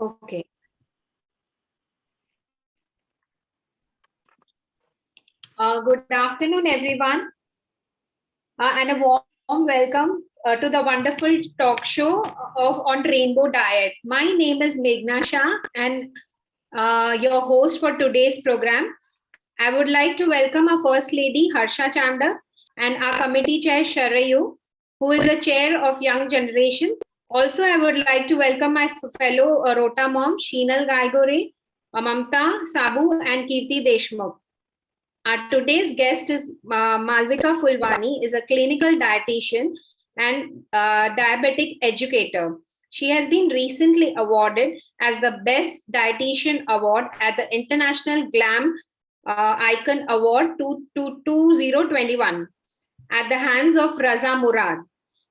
Okay. Good afternoon, everyone, and a warm welcome to the wonderful talk show of on Rainbow Diet. My name is Meghna Shah, and your host for today's program. I would like to welcome our First Lady, Harsha Chanda, and our committee chair, Sharayu, who is the chair of Young Generation. Also, I would like to welcome my fellow Rota mom, Sheenal Gaigore, Mamta Sabu, and Kirti Deshmukh. Our today's guest is Malvika Fulwani, is a clinical dietitian and diabetic educator. She has been recently awarded as the Best Dietitian Award at the International Glam Icon Award 2021 at the hands of Raza Murad.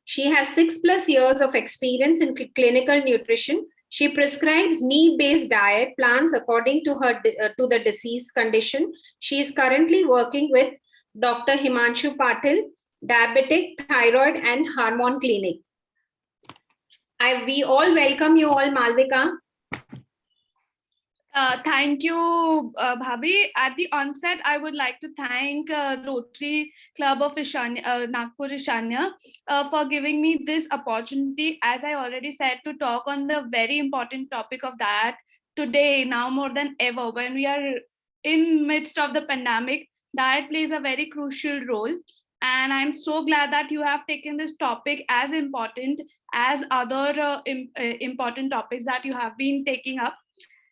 She has 6+ years of experience in clinical nutrition. She prescribes need-based diet plans according to her to the disease condition. She is currently working with Dr. Himanshu Patil, Diabetic, Thyroid and Hormone Clinic. We all welcome you all, Malvika. Thank you, Bhabi. At the onset, I would like to thank Rotary Club of Ishanya, Nagpur Ishanya for giving me this opportunity, as I already said, to talk on the very important topic of diet today, now more than ever. When we are in midst of the pandemic, diet plays a very crucial role. And I'm so glad that you have taken this topic as important as other important topics that you have been taking up.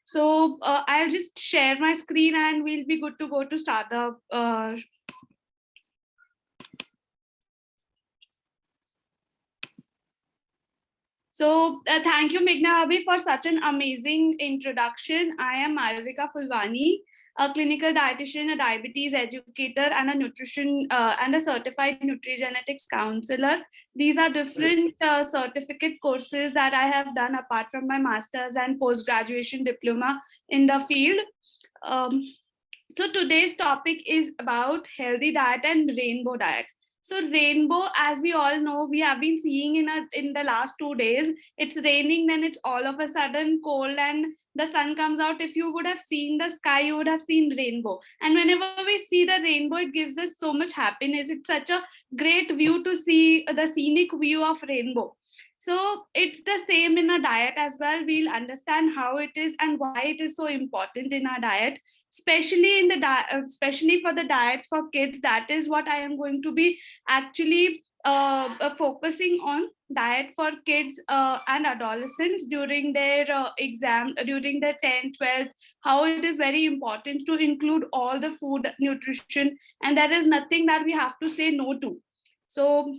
So I'll just share my screen and we'll be good to go to start the So thank you, Meghna Abhi, for such an amazing introduction. I am Malvika Fulwani, a clinical dietitian, a diabetes educator, and a nutrition and a certified nutrigenetics counselor. These are different certificate courses that I have done apart from my master's and post-graduation diploma in the field. So today's topic is about healthy diet and rainbow diet. So rainbow, as we all know, we have been seeing in the last 2 days. It's raining, then it's all of a sudden cold, and the sun comes out. If you would have seen the sky, you would have seen rainbow. And whenever we see the rainbow, it gives us so much happiness. It's such a great view to see the scenic view of rainbow. So it's the same in a diet as well. We'll understand how it is and why it is so important in our diet, especially in the especially for the diets for kids. That is what I am going to be actually focusing on, diet for kids and adolescents during their exam, during their 10th, 12th, how it is very important to include all the food nutrition, and there is nothing that we have to say no to. So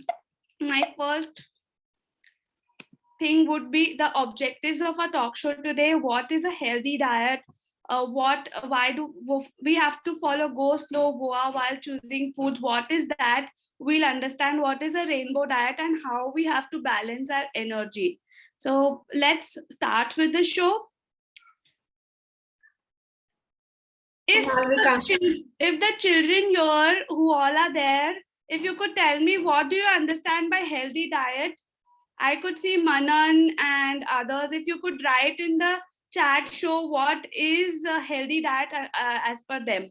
my first thing would be the objectives of our talk show today. What is a healthy diet? Why do we have to follow go slow goa while choosing foods? What is that? We'll understand what is a rainbow diet and how we have to balance our energy. So let's start with the show. If the children here who all are there, if you could tell me, what do you understand by healthy diet? I could see Manan and others. If you could write in the chat show what is a healthy diet as per them.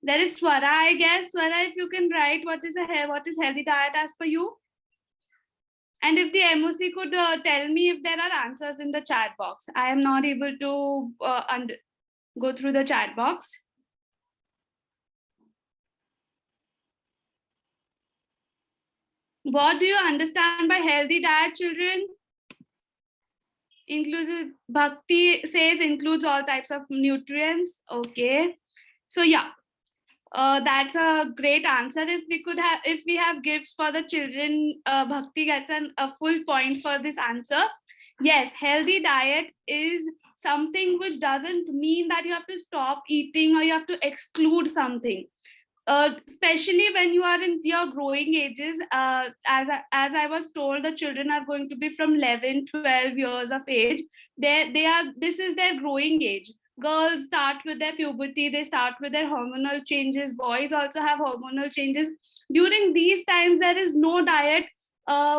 There is Swara, I guess. Swara, if you can write what is healthy diet as per you. And if the MOC could tell me if there are answers in the chat box. I am not able to go through the chat box. What do you understand by healthy diet, children? Inclusive, Bhakti says includes all types of nutrients. Okay. So yeah, that's a great answer. If we have gifts for the children, Bhakti gets a full points for this answer. Yes, healthy diet is something which doesn't mean that you have to stop eating or you have to exclude something. Especially when you are in your growing ages, as I was told, the children are going to be from 11, 12 years of age. This is their growing age. Girls start with their puberty, they start with their hormonal changes. Boys also have hormonal changes. During these times, there is no diet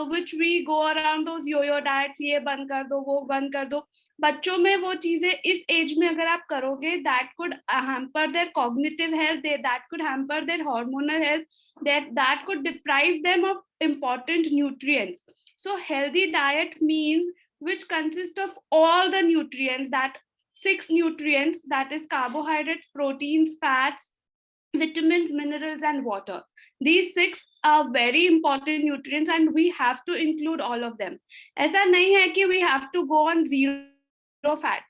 which we go around those yo-yo diets, ये बंद कर दो, वो बंद कर दो. बच्चों में वो चीजें इस एज में अगर आप करोगे, that could hamper their cognitive health, that could hamper their hormonal health, that could deprive them of important nutrients. So healthy diet means which consists of all the nutrients, that 6 nutrients, that is carbohydrates, proteins, fats, vitamins, minerals, and water. These 6 are very important nutrients and we have to include all of them. ऐसा नहीं है कि we have to go on zero fats.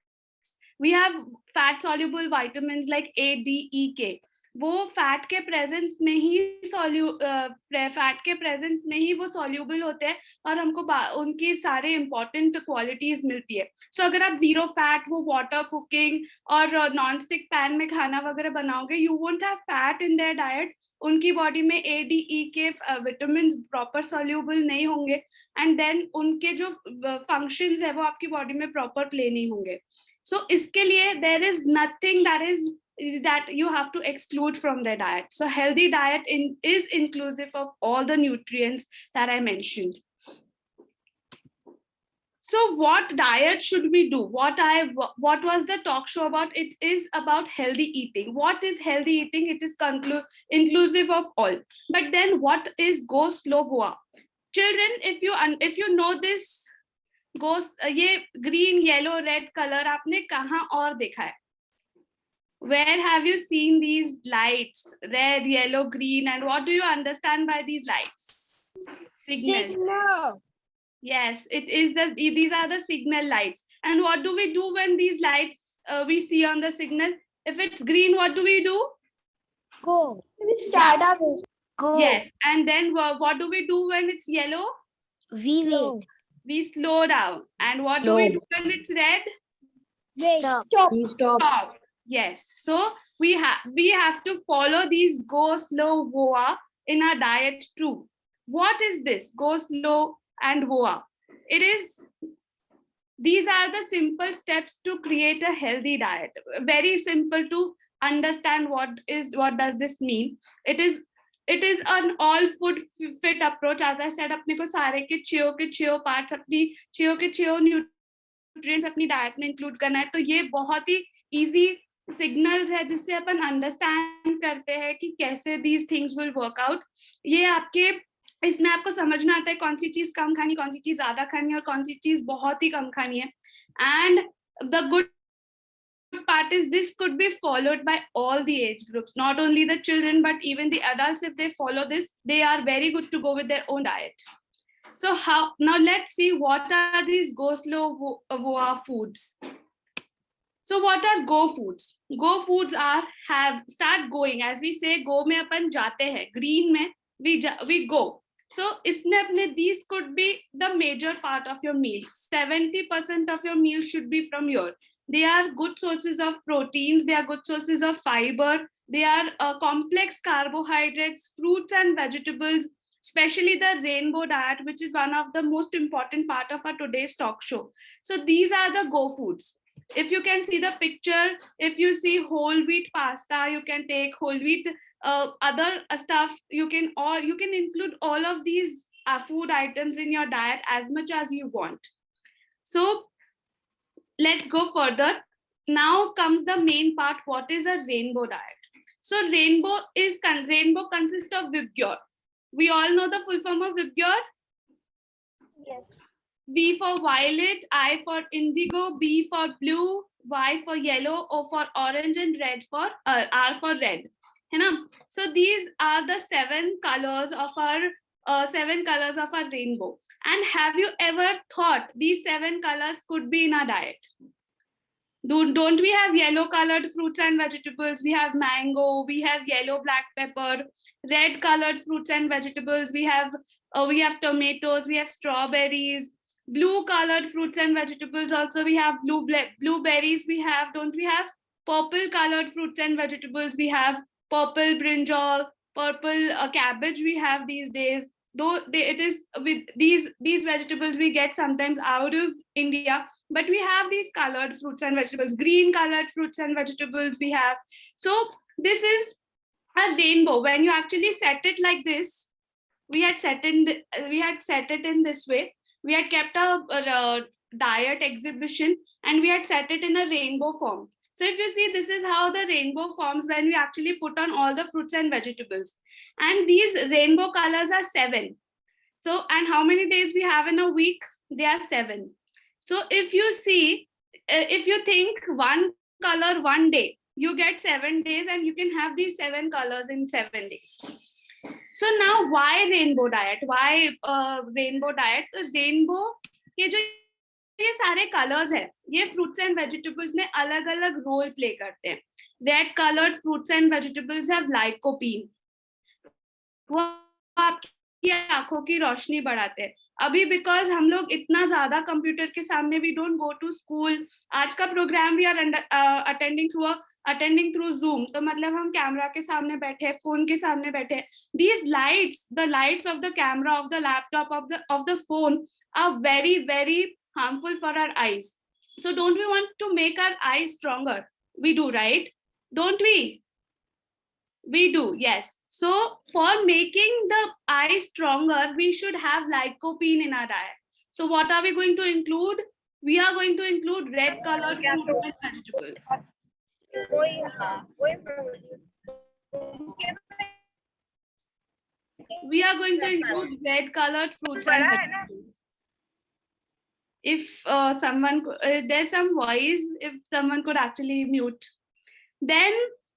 We have fat soluble vitamins like A, D, E, K. वो fat के presence में ही वो soluble होते हैं और हमको उनकी सारे इंपॉर्टेंट क्वालिटीज मिलती है. सो अगर आप जीरो फैट, वो वाटर कुकिंग और नॉन स्टिक पैन में खाना वगैरह बनाओगे, you won't have fat in their diet. उनकी बॉडी में ए, डी, ई के विटामिन प्रॉपर सॉल्यूबल नहीं होंगे एंड देन उनके जो फंक्शंस है वो आपकी बॉडी में प्रॉपर प्ले नहीं होंगे. सो इसके लिए there is nothing that you have to exclude from their diet. So healthy diet is inclusive of all the nutrients that I mentioned. So what diet should we do? What was the talk show about? It is about healthy eating. What is healthy eating? It is inclusive of all. But then what is go slow goa? Children, if you know this, ये green, yellow, red color आपने कहाँ और देखा है? Where have you seen these lights? Red, yellow, green, and what do you understand by these lights? Signal. Yes, these are the signal lights. And what do we do when these lights we see on the signal? If it's green, what do we do? Go. We start up. Go. Yes, and then what do we do when it's yellow? We wait. We slow down. And what do we do when it's red? Wait. Stop. Yes, so we have to follow these go slow voa in our diet too. What is this go slow and voa? These are the simple steps to create a healthy diet. Very simple to understand what does this mean. It is an all food fit approach. As I said, अपने को सारे के छो parts अपनी छो nutrients अपनी diet में include करना है. तो ये बहुत ही easy सिग्नल्स है जिससे अपन अंडरस्टैंड करते हैं कि कैसे these things will work out. ये आपके इसमें आपको समझ में आता है कौन सी चीज कम खानी, कौन सी चीज ज्यादा खानी और कौन सी चीज बहुत ही कम खानी है. And the good part is this could be followed by all the age groups, not only the children but even the adults. If they follow this, they are very good to go with their own diet. So now let's see what are these go slow voa foods. So what are go foods? Go foods are start going. As we say, go में अपन जाते हैं. Green में we go. So इसमें अपने these could be the major part of your meal. 70% of your meal should be from here. They are good sources of proteins. They are good sources of fiber. They are complex carbohydrates, fruits and vegetables, especially the rainbow diet, which is one of the most important part of our today's talk show. So these are the go foods. If you can see the picture, if you see whole wheat pasta, you can take whole wheat other stuff. You can include all of these food items in your diet as much as you want. So let's go further. Now comes the main part. What is a rainbow diet? So rainbow consists of Vibgyor. We all know the full form of Vibgyor. Yes. V for violet, I for indigo, B for blue, Y for yellow, O for orange, and red for R for red. So these are the 7 colors of our rainbow. And have you ever thought these 7 colors could be in our diet? Don't we have yellow colored fruits and vegetables? We have mango, we have yellow black pepper, red colored fruits and vegetables. We have tomatoes, we have strawberries, blue colored fruits and vegetables. Also we have blueberries. Don't we have purple colored fruits and vegetables? We have purple brinjal, purple cabbage we have these days. Though it is with these vegetables we get sometimes out of India, but we have these colored fruits and vegetables, green colored fruits and vegetables we have. So this is a rainbow. When you actually set it like this, we had set it in this way. We had kept a diet exhibition, and we had set it in a rainbow form. So if you see, this is how the rainbow forms when we actually put on all the fruits and vegetables. And these rainbow colors are 7. So, and how many days we have in a week? They are 7. So if you see, if you think one color one day, you get 7 days, and you can have these 7 colors in 7 days. So now why rainbow diet? Why rainbow diet? So rainbow के जो ये सारे colors है, ये fruits and vegetables में अलग अलग role play करते हैं. Red colored fruits and vegetables have lycopene. वो आपकी आंखों की रोशनी बढ़ाते हैं. अभी बिकॉज हम लोग इतना ज्यादा कंप्यूटर के सामने, we don't go to school. आज का programme we are attending through Zoom, तो मतलब हम कैमरा के सामने बैठे, फोन के सामने बैठे. These lights, the lights of the camera, of the laptop, of the phone are very very harmful for our eyes. So don't we want to make our eyes stronger? We do, right? Don't we? We do, yes. So for making the eye stronger, we should have lycopene in our diet. So what are we going to include? We are going to include red colored fruits and vegetables. We are going to include red colored fruits and vegetables. If someone, there's some voice, if someone could actually mute. Then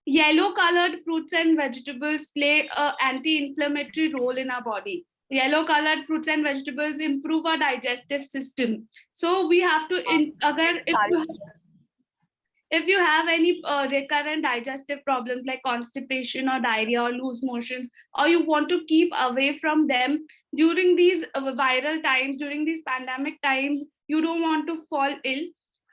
yellow colored fruits and vegetables play an anti-inflammatory role in our body. Yellow colored fruits and vegetables improve our digestive system. So we have to, if you have any recurrent digestive problems like constipation or diarrhea or loose motions, or you want to keep away from them during these viral times, during these pandemic times, you don't want to fall ill.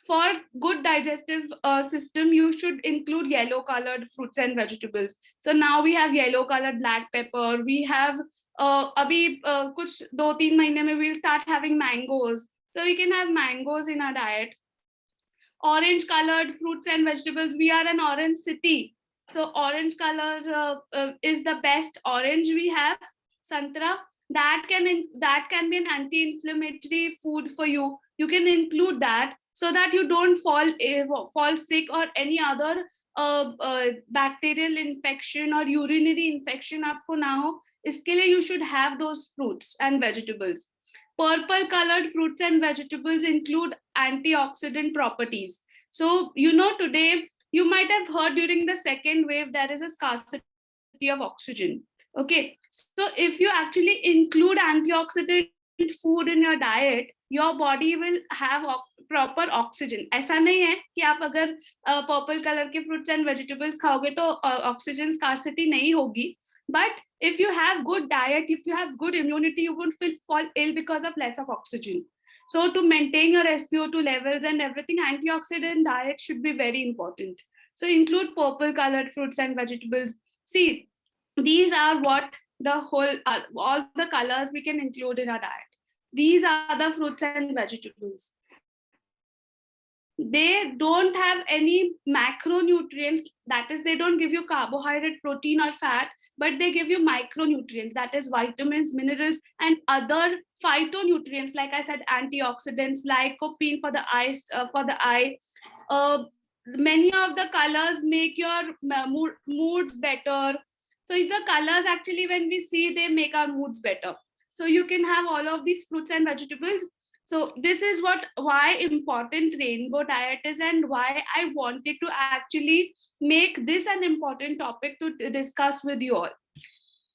For good digestive system, you should include yellow colored fruits and vegetables. So now we have yellow colored black pepper. We have abhi kuch 2-3 mahine mein we'll start having mangoes. So we can have mangoes in our diet. Orange colored fruits and vegetables. We are an orange city. So orange color is the best orange we have. Santra, that can be an anti-inflammatory food for you. You can include that so that you don't fall sick or any other bacterial infection or urinary infection आपको ना हो. इसके लिए you should have those fruits and vegetables. Purple colored fruits and vegetables include antioxidant properties. So, you know, today you might have heard during the second wave, there is a scarcity of oxygen. Okay. So if you actually include antioxidant food in your diet, your body will have proper oxygen. ऐसा नहीं है कि आप अगर purple color के fruits and vegetables खाओगे तो oxygen scarcity नहीं होगी. But if you have good diet, if you have good immunity, you won't fall ill because of less of oxygen. So to maintain your SpO2 levels and everything, antioxidant diet should be very important. So include purple colored fruits and vegetables. See, these are what the whole, all the colors we can include in our diet. These are the fruits and vegetables. They don't have any macronutrients, that is, they don't give you carbohydrate, protein or fat, but they give you micronutrients, that is vitamins, minerals and other phytonutrients, like I said, antioxidants, lycopene for the eyes, many of the colors make your moods better. So the colors actually, when we see, they make our moods better. So you can have all of these fruits and vegetables. So this is why important rainbow diet is, and why I wanted to actually make this an important topic to discuss with you all.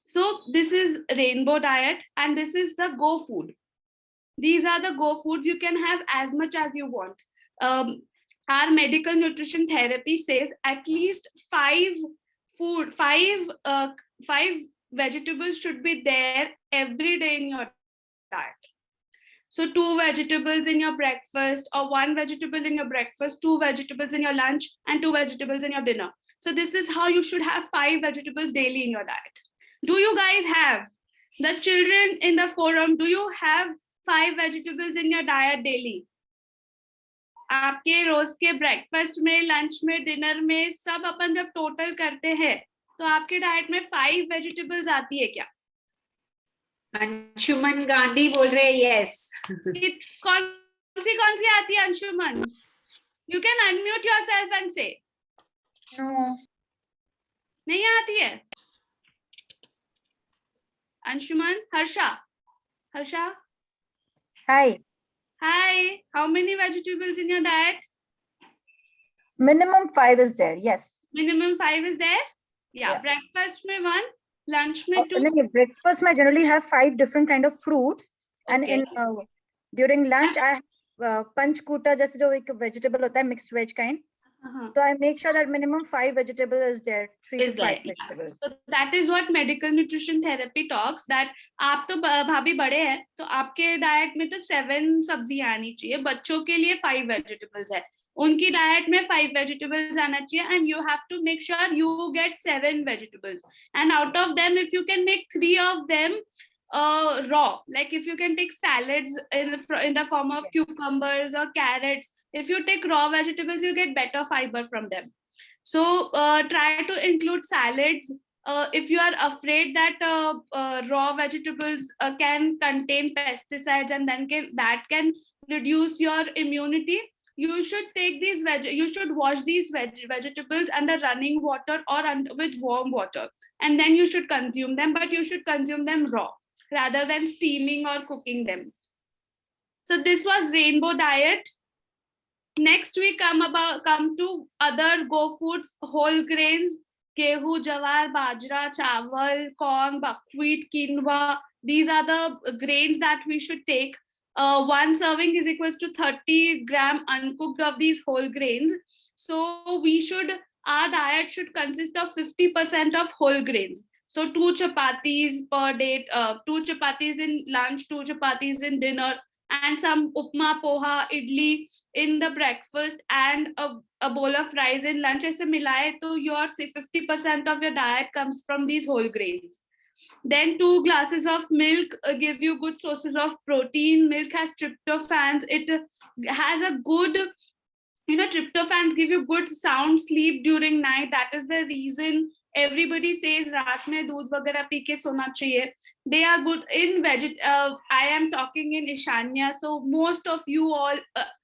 So this is rainbow diet, and this is the go food. These are the go foods. You can have as much as you want. Our medical nutrition therapy says at least 5 vegetables should be there every day in your diet. So 2 vegetables in your breakfast, or 1 vegetable in your breakfast, 2 vegetables in your lunch, and 2 vegetables in your dinner. So this is how you should have 5 vegetables daily in your diet. Do you guys have, the children in the forum, do you have 5 vegetables in your diet daily? आपके रोज के breakfast में, lunch में, dinner में सब अपन जब total करते हैं तो आपके डाइट में 5 वेजिटेबल्स आती है क्या? अंशुमन गांधी बोल रहे हैं यस. कौन सी आती है Anshuman? You can unmute yourself and say. No. नहीं आती है Anshuman. Harsha. Hi. Hi. How many vegetables in your diet? Minimum 5 is there. Yes. Minimum 5 is there. Yeah. Breakfast में 1, lunch में 2. No, breakfast I generally have 5 different kind of fruits, and Okay. in during lunch I have panchkuta, जैसे जो एक vegetable होता है mixed veg kind. So I make sure that minimum 5 vegetable is there, 3 to 5 vegetables. So that is what medical nutrition therapy talks, that आप तो भाभी बड़े हैं तो आपके डाइट में तो 7 सब्जियां आनी चाहिए, बच्चों के लिए 5 वेजिटेबल्स है, उनकी डाइट में 5 वेजिटेबल्स आना चाहिए, and you have to make sure you get 7 vegetables, and out of them if you can make 3 of them raw, like if you can take salads in the form of cucumbers or carrots, if you take raw vegetables you get better fiber from them. So try to include salads. If you are afraid that raw vegetables can contain pesticides and then that can reduce your immunity, you should take these you should wash these vegetables under running water or with warm water, and then you should consume them, but you should consume them raw rather than steaming or cooking them. So this was rainbow diet. Next we come to other go foods, whole grains, gehu, jawar, bajra, chawal, corn, buckwheat, quinoa. These are the grains that we should take. 1 serving is equals to 30 gram uncooked of these whole grains. So our diet should consist of 50% of whole grains. So 2 chapatis per day, 2 chapatis in lunch, 2 chapatis in dinner, and some upma, poha, idli in the breakfast, and a bowl of rice in lunch. ऐसे मिलाए तो your 50% of your diet comes from these whole grains. Then 2 glasses of milk give you good sources of protein. Milk has tryptophans. It has a good, tryptophans give you good sound sleep during night. That is the reason everybody says रात में दूध वगैरह P के सोना चाहिए. They are good in I am talking in Ishanya, so most of you all,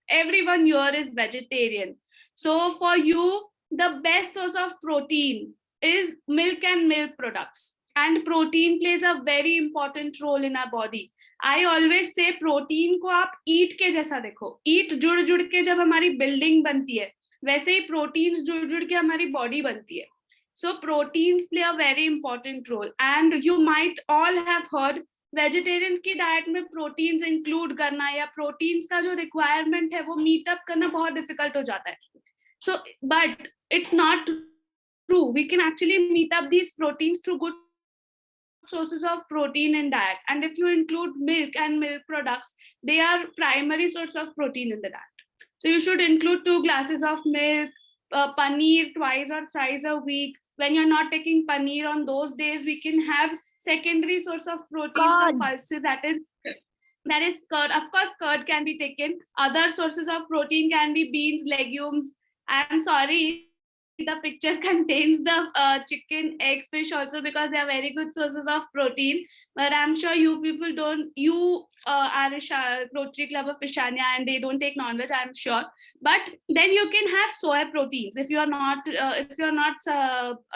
everyone here is vegetarian. So for you, the best source of protein is milk and milk products. And protein plays a very important role in our body. I always say protein को आप ईट के जैसा देखो. ईट जुड़ जुड़ के जब हमारी बिल्डिंग बनती है, वैसे ही प्रोटीन्स जुड़ जुड़ के हमारी बॉडी बनती है. So proteins play a very important role, and you might all have heard vegetarians की डाइट में प्रोटीन्स इंक्लूड करना या प्रोटीन्स का जो रिक्वायरमेंट है वो मीट अप करना बहुत डिफिकल्ट हो जाता है. So but it's not true. We can actually meet up these proteins through good sources of protein in diet, and if you include milk and milk products, they are primary source of protein in the diet. So you should include 2 glasses of milk, paneer twice or thrice a week. When you're not taking paneer on those days, we can have secondary source of protein from pulses, that is curd. Of course curd can be taken. Other sources of protein can be beans, legumes. I'm sorry, the picture contains the chicken, egg, fish also, because they are very good sources of protein, but I'm sure you people don't, you are a Rotary Club of Ishanya and they don't take non-veg, I'm sure. But then you can have soy proteins if you are not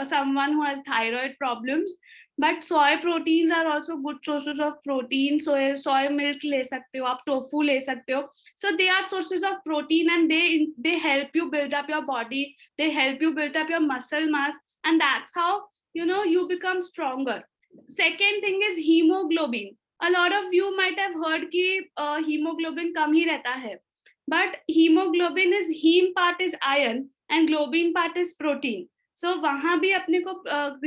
someone who has thyroid problems. But soy proteins are also good sources of protein. Soy milk ले सकते हो आप, tofu ले सकते हो. So they are sources of protein, and they help you build up your body. They help you build up your muscle mass, and that's how you become stronger. Second thing is hemoglobin. A lot of you might have heard कि hemoglobin कम ही रहता है, but hemoglobin is, heme part is iron and globin part is protein. So वहां भी अपने को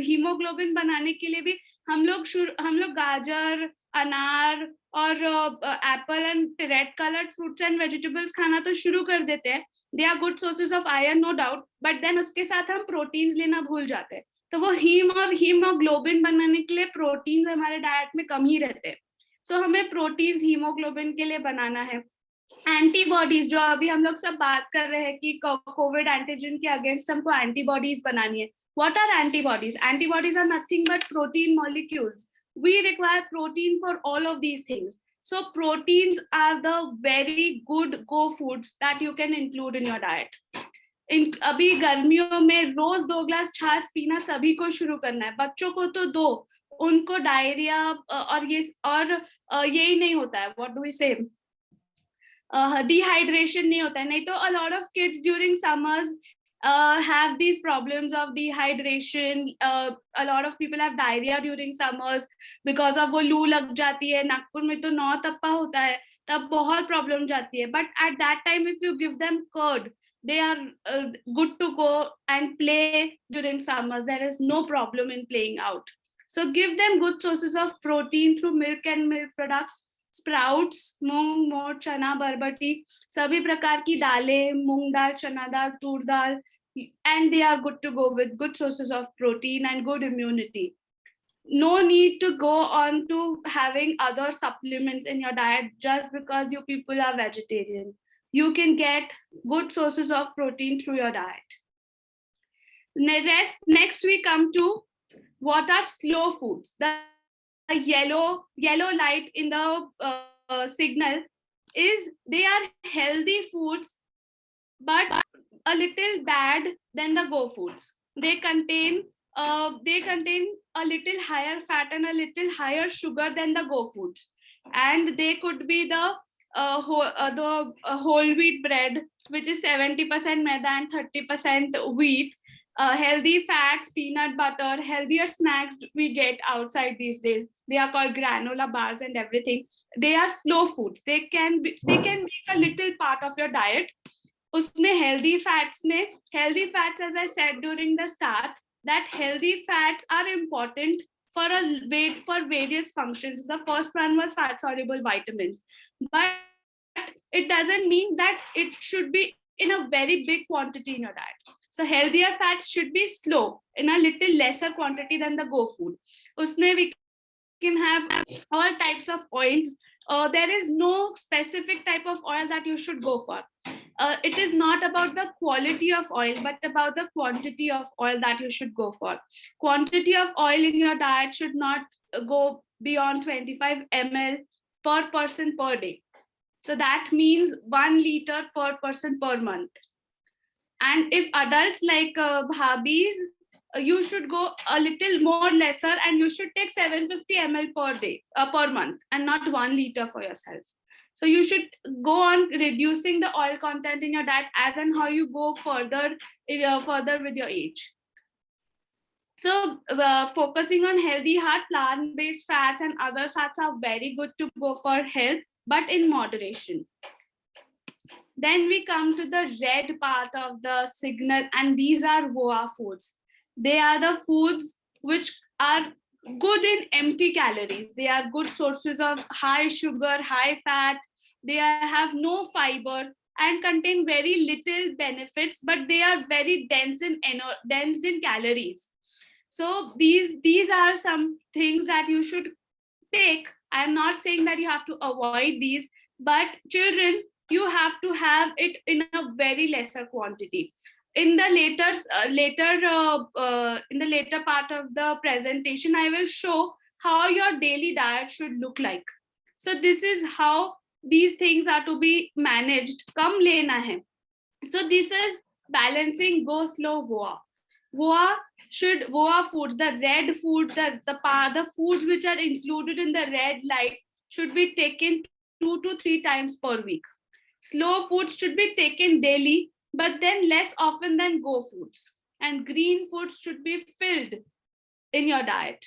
haemoglobin बनाने के लिए भी हम लोग गाजर, अनार और apple and red coloured fruits and vegetables खाना तो शुरू कर देते हैं. They are good sources of iron, no doubt, but then उसके साथ हम प्रोटीन्स लेना भूल जाते हैं. तो वो हीमोग्लोबिन बनाने के लिए प्रोटीन्स हमारे डाइट में कम ही रहते हैं. सो हमें प्रोटीन्स हीमोग्लोबिन के लिए बनाना है. एंटीबॉडीज, जो अभी हम लोग सब बात कर रहे हैं कि कोविड एंटीजन के अगेंस्ट हमको एंटीबॉडीज बनानी है. What are antibodies? Antibodies are nothing but protein molecules. We require protein for all of these things. So proteins are the very good go foods that you can include in your diet. अभी गर्मियों में रोज 2 glass छाछ पीना सभी को शुरू करना है, बच्चों को तो दो, उनको डायरिया और यही नहीं होता है, व्हाट डू वी से, डिहाइड्रेशन नहीं होता है. नहीं तो a lot of kids during summers have these problems of dehydration. A lot of people have diarrhea during summers because of वो लू लग जाती है. नागपुर में तो 9 तप्पा होता है, तब बहुत प्रॉब्लम जाती है. But at that time if you give them curd, they are good to go and play during summers. There is no problem in playing out. So give them good sources of protein through milk and milk products. Sprouts, moong, moth, chana, बरबटी, सभी प्रकार की दालें, मूंग दाल, चना दाल, तूर दाल, and they are good to go with good sources of protein and good immunity. No need to go on to having other supplements in your diet just because you people are vegetarian. You can get good sources of protein through your diet. Next we come to what are slow foods. The yellow light in the signal is they are healthy foods but a little bad than the go foods. They contain a little higher fat and a little higher sugar than the go foods, and they could be the whole wheat bread, which is 70% maida and 30% wheat. Healthy fats, peanut butter, healthier snacks we get outside these days. They are called granola bars and everything. They are slow foods. They can make a little part of your diet. Usme healthy fats, as I said during the start, that healthy fats are important for various functions. The first one was fat soluble vitamins, but it doesn't mean that it should be in a very big quantity in your diet. So healthier fats should be slow, in a little lesser quantity than the go food. Usme we can have all types of oils. There is no specific type of oil that you should go for. It is not about the quality of oil, but about the quantity of oil that you should go for. Quantity of oil in your diet should not go beyond 25 ml per person per day. So that means 1 liter per person per month. And if adults like bhabis, you should go a little more lesser, and you should take 750 ml per day, per month, and not 1 liter for yourself. So you should go on reducing the oil content in your diet as and how you go further with your age. So focusing on healthy heart, plant-based fats and other fats are very good to go for health, but in moderation. Then we come to the red part of the signal, and these are VOA foods. They are the foods which are good in empty calories. They are good sources of high sugar, high fat. They have no fiber and contain very little benefits, but they are very dense in calories. So these are some things that you should take. I'm not saying that you have to avoid these, but children, you have to have it in a very lesser quantity. In the later part of the presentation, I will show how your daily diet should look like. So this is how these things are to be managed. Kam lena hai. So this is balancing go slow VOA. VOA foods, the red food, the foods which are included in the red light should be taken 2 to 3 times per week. Slow foods should be taken daily, but then less often than go foods. And green foods should be filled in your diet.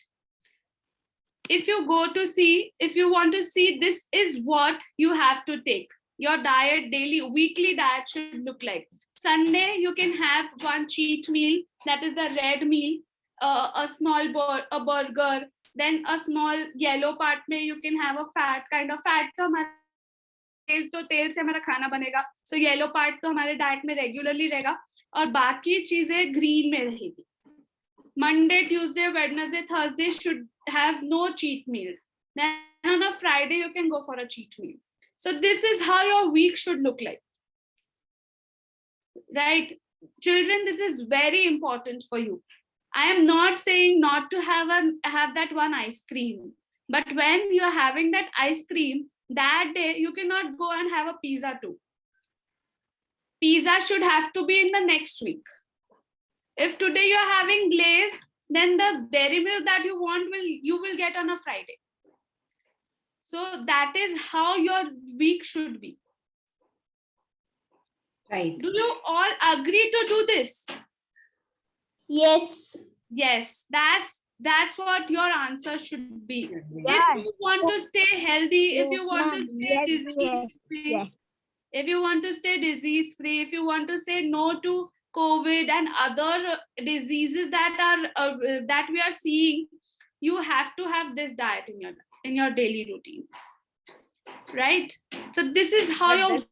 If you want to see, this is what you have to take. Your diet, daily, weekly diet should look like. Sunday, you can have one cheat meal, that is the red meal, a small burger, then a small yellow part mein you can have a fat kind of fat. तेल से हमारा खाना बनेगा, so yellow part तो हमारे diet में regularly रहेगा, और बाकी चीजें ग्रीन में रहेगी. Monday, Tuesday, Wednesday, Thursday should have no cheat meals. Then on a Friday you can go for a cheat meal. So this is how your week should look like, right? Children, this is very important for you. I am not saying not to have that one ice cream, but when you are having that ice cream, that day you cannot go and have a pizza too. Pizza should have to be in the next week. If today you are having glaze, then the dairy milk that you want you will get on a Friday. So that is how your week should be. Right. Do you all agree to do this? Yes. Yes, that's what your answer should be. Yes. If you want to stay healthy, if you Yes, want to ma'am. stay Yes, disease free, yes. if you want to stay disease free, if you want to say no to COVID and other diseases that we are seeing, you have to have this diet in your daily routine, right? So this is how your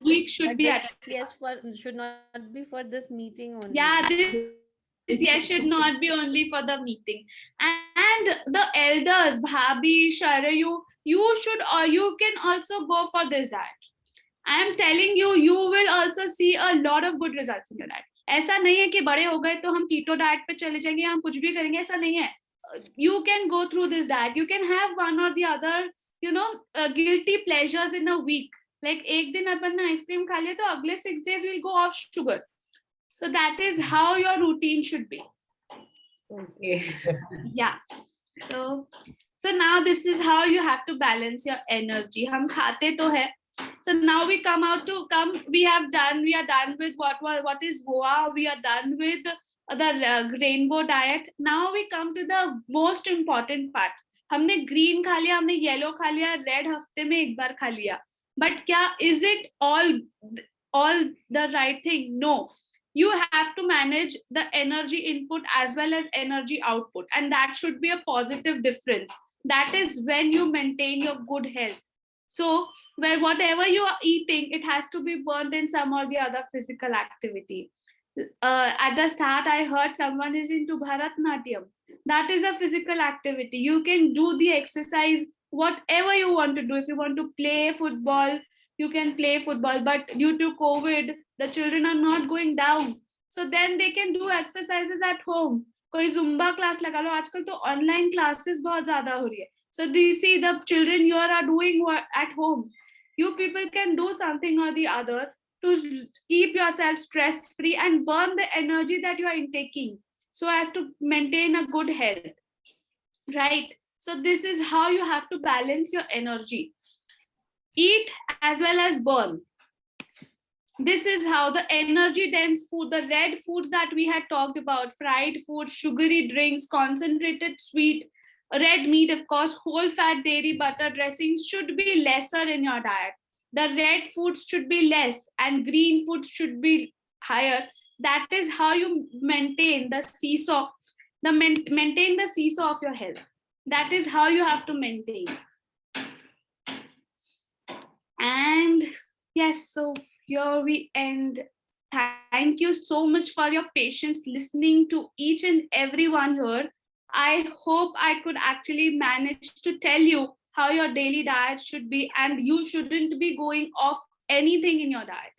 week should be at. Yes, should not be for this meeting only. Yeah, this yes should not be only for the meeting. And the elders, Bhabi, Sharayu, you can also go for this diet. I am telling you, you will also see a lot of good results in your diet. ऐसा नहीं है कि बड़े हो गए तो हम keto diet पे चले जाएंगे, हम कुछ भी करेंगे, ऐसा नहीं है. You can go through this diet. You can have one or the other, guilty pleasures in a week. Like एक दिन अपन ने आइसक्रीम खा लिया तो अगले 6 days will go off sugar. So that is how your routine should be. Okay. Yeah. So now this is how you have to balance your energy. हम खाते तो है. So now we we are done with what is Goa. We are done with the rainbow diet. Now we come to the most important part. हमने green खा लिया, हमने yellow खा लिया, red हफ्ते में एक बार खा लिया. But क्या is it all the right thing? No. You have to manage the energy input as well as energy output, and that should be a positive difference. That is when you maintain your good health. So where whatever you are eating, it has to be burned in some or the other physical activity. At the start, I heard someone is into Bharatnatyam. That is a physical activity. You can do the exercise, whatever you want to do. If you want to play football, you can play football. But due to COVID, the children are not going down. So then they can do exercises at home. कोई Zumba class लगा लो. आजकल तो online classes बहुत ज़्यादा हो रही है. So they see the children you are doing at home. You people can do something or the other to keep yourself stress-free and burn the energy that you are intaking so as to maintain a good health. Right? So this is how you have to balance your energy. Eat as well as burn. This is how the energy dense food, the red foods that we had talked about, fried food, sugary drinks, concentrated sweet, red meat, of course, whole fat dairy, butter, dressings should be lesser in your diet. The red foods should be less and green foods should be higher. That is how you maintain the seesaw, maintain the seesaw of your health. That is how you have to maintain. And yes, so here we end. Thank you so much for your patience listening to each and every one here. I hope I could actually manage to tell you how your daily diet should be, and you shouldn't be going off anything in your diet.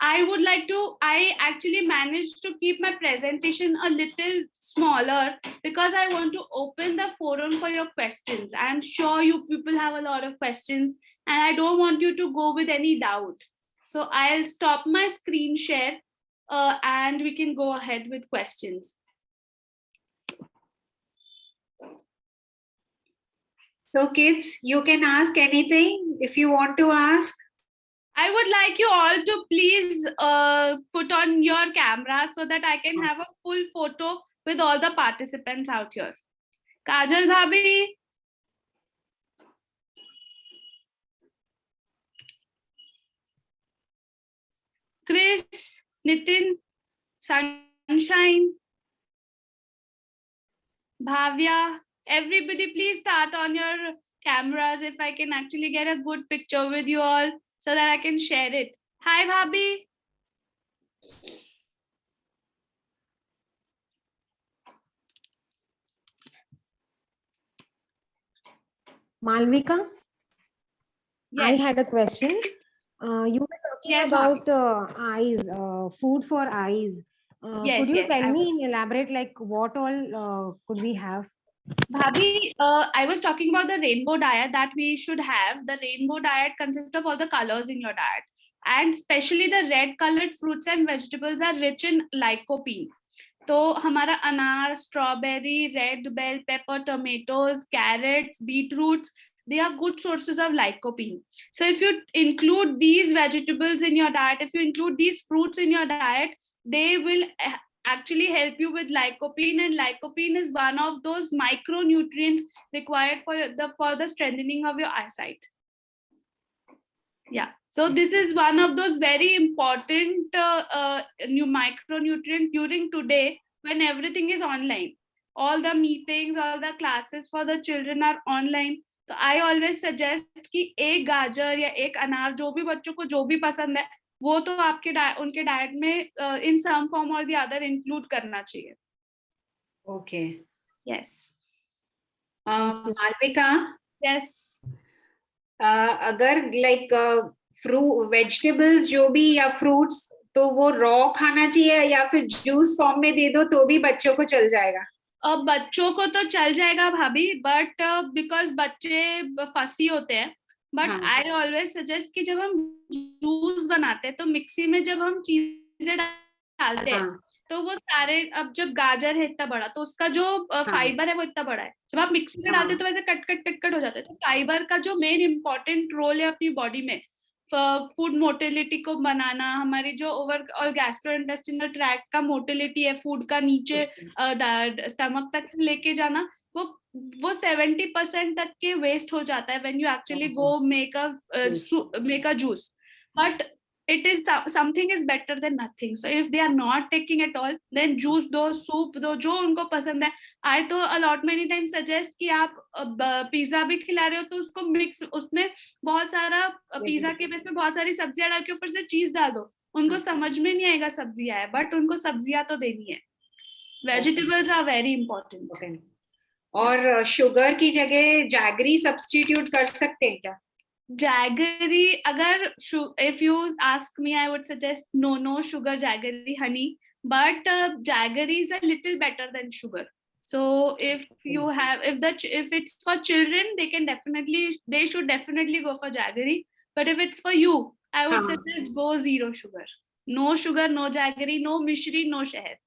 I actually managed to keep my presentation a little smaller because I want to open the forum for your questions. I'm sure you people have a lot of questions and I don't want you to go with any doubt. So I'll stop my screen share and we can go ahead with questions. So kids, you can ask anything if you want to ask. I would like you all to please put on your camera so that I can have a full photo with all the participants out here. Kajal Bhabhi. Chris, Nitin, Sunshine, Bhavya, everybody please start on your cameras if I can actually get a good picture with you all so that I can share it. Hi, Bhabhi. Malvika, Yes. I had a question. You were talking Yes, about eyes, food for eyes. Yes, Could you yes, tell I me was. in elaborate like what all could we have? Bhabhi, I was talking about the rainbow diet that we should have. The rainbow diet consists of all the colors in your diet, and especially the red colored fruits and vegetables are rich in lycopene. तो हमारा अनार, strawberry, red bell pepper, tomatoes, carrots, beetroots, they are good sources of lycopene. So if you include these vegetables in your diet, if you include these fruits in your diet, they will actually help you with lycopene, and lycopene is one of those micronutrients required for the strengthening of your eyesight. Yeah, so this is one of those very important new micronutrient during today when everything is online. All the meetings, all the classes for the children are online. So I always suggest कि एक गाजर या एक अनार जो भी बच्चों को जो भी पसंद है वो तो आपके उनके डाइट में in some form or the other include करना चाहिए. Okay. Yes. Malvika, Yes. अगर लाइक वेजिटेबल्स जो भी या फ्रूट्स तो वो रॉ खाना चाहिए या फिर जूस फॉर्म में दे दो तो भी बच्चों को चल जाएगा? अब बच्चों को तो चल जाएगा भाभी, बट बिकॉज बच्चे फसी होते हैं. बट आई ऑलवेज सजेस्ट कि जब हम जूस बनाते हैं तो मिक्सी में जब हम चीजें डालते हैं तो वो सारे, अब जब गाजर है इतना बड़ा तो उसका जो फाइबर है वो इतना बड़ा है, जब आप मिक्सी में डालते हैं तो वैसे कट कट कट कट हो जाते हैं. तो फाइबर का जो मेन इंपॉर्टेंट रोल है अपनी बॉडी में फूड मोटिलिटी को बनाना, हमारी जो ओवर और गैस्ट्रोइंटेस्टिनल ट्रैक्ट का मोटिलिटी है फूड का नीचे स्टमक तक लेके जाना, वो 70% तक के वेस्ट हो जाता है when you actually go make a juice. But it is something is better than nothing. So if they are not taking at all, then juice दो, soup दो, जो उनको पसंद है. I तो a lot many times suggest कि आप pizza भी खिला रहे हो तो उसको मिक्स, उसमें बहुत सारा पिज्जा के बेस में बहुत सारी सब्जियां डाल के ऊपर से चीज डाल दो. उनको समझ में नहीं आएगा सब्जियां है, बट उनको सब्जियां तो देनी है. Vegetables are very important. और शुगर की जगह जैगरी सब्स्टिट्यूट कर सकते हैं क्या? Jaggery, agar if you ask me, I would suggest no sugar jaggery honey, but jaggery is a little better than sugar. So if you have, if it's for children, they should definitely go for jaggery. But if it's for you, I would suggest go zero sugar. No sugar, no jaggery, no mishri, no shahad.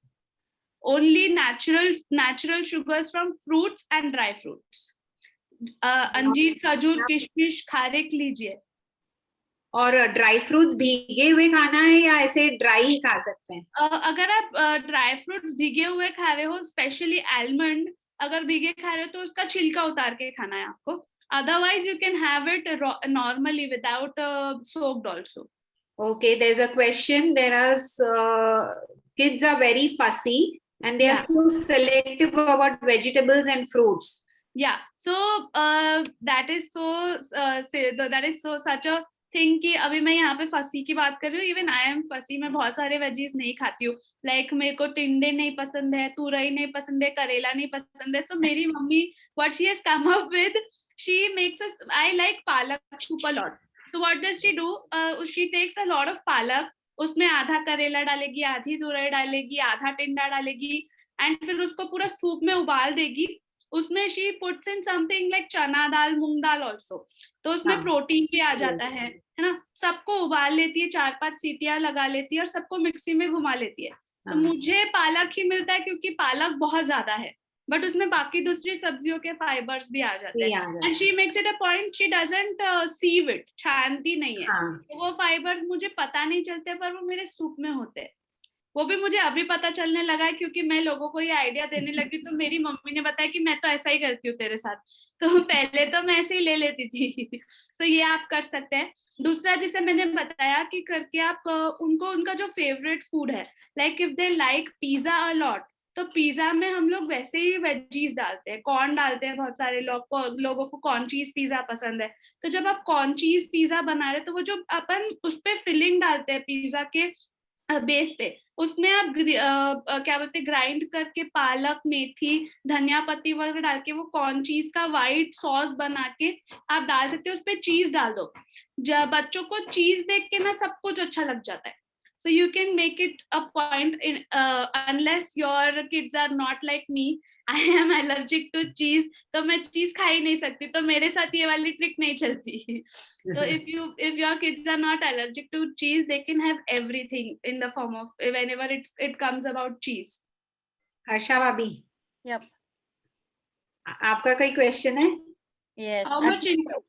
Only natural sugars from fruits and dry fruits. अंजीर, खजूर, किशमिश, खारिक लीजिए. और dry fruits भीगे हुए खाना है या ऐसे ड्राई ही खा सकते हैं? अगर आप ड्राई फ्रूट्स भीगे हुए खा रहे हो, स्पेशली आलमंड अगर भीगे खा रहे हो तो उसका छिलका उतार के खाना है आपको. Otherwise you can have it normally without soaked also. Okay, there's a question. There are kids are very fussy and they are so selective about vegetables and fruits. Yeah, so that is so such a thing कि अभी मैं यहाँ पे फसी की बात कर रही हूँ. इवन आई एम फसी, मैं बहुत सारे वेजीज नहीं खाती हूँ. लाइक मेरे को टिंडे नहीं पसंद है, तुरई नहीं पसंद है, करेला नहीं पसंद है. So मेरी mummy what she has come up with, she makes us, I like palak soup a lot. So what does she do? She takes a lot of palak, उसमें आधा करेला डालेगी, आधी तुरई डालेगी, आधा टिंडा डालेगी, एंड फिर उसको पूरा सूप में उबाल देगी. उसमें she puts in something like चना दाल, मूंग दाल also. तो उसमें प्रोटीन भी आ जाता है ना. सबको उबाल लेती है, 4-5 सीटियां लगा लेती है और सबको मिक्सी में घुमा लेती है. तो मुझे पालक ही मिलता है क्योंकि पालक बहुत ज्यादा है, बट उसमें बाकी दूसरी सब्जियों के फाइबर्स भी आ जाते हैं. And she makes it a point, she doesn't sieve it, छानती नहीं है. तो वो फाइबर्स मुझे पता नहीं चलते पर वो मेरे सूप में होते हैं. वो भी मुझे अभी पता चलने लगा है क्योंकि मैं लोगों को ये आइडिया देने लगी तो मेरी मम्मी ने बताया कि मैं तो ऐसा ही करती हूँ तेरे साथ. तो पहले तो मैं ऐसे ही ले लेती थी. तो ये आप कर सकते हैं. दूसरा जिसे मैंने बताया कि करके आप उनको उनका जो फेवरेट फूड है, like if they like pizza a lot, तो पिज्जा में हम लोग वैसे ही वेजीज डालते हैं, कॉर्न डालते हैं. बहुत सारे लोगों को कॉर्न चीज पिज्जा पसंद है. तो जब आप कॉर्न चीज पिज्जा बना रहे तो वो जो अपन उस पे फिलिंग डालते हैं पिज्जा के बेस पे, उसमें आप क्या बोलते हैं, ग्राइंड करके पालक, मेथी, धनिया पत्ती वगैरह डाल के वो कॉर्न चीज का व्हाइट सॉस बना के आप डाल सकते हो. उस पे चीज डाल दो. जब बच्चों को चीज देख के ना सब कुछ अच्छा लग जाता है. So you can make it a point in unless your kids are not like me. I am allergic to cheese, तो मैं cheese खा ही नहीं सकती, तो मेरे साथ ये वाली trick नहीं चलती. So if your kids are not allergic to cheese, they can have everything in the form of whenever it comes about cheese. Harsha भाभी, Yep. आपका कोई क्वेश्चन है? Yes. How much into?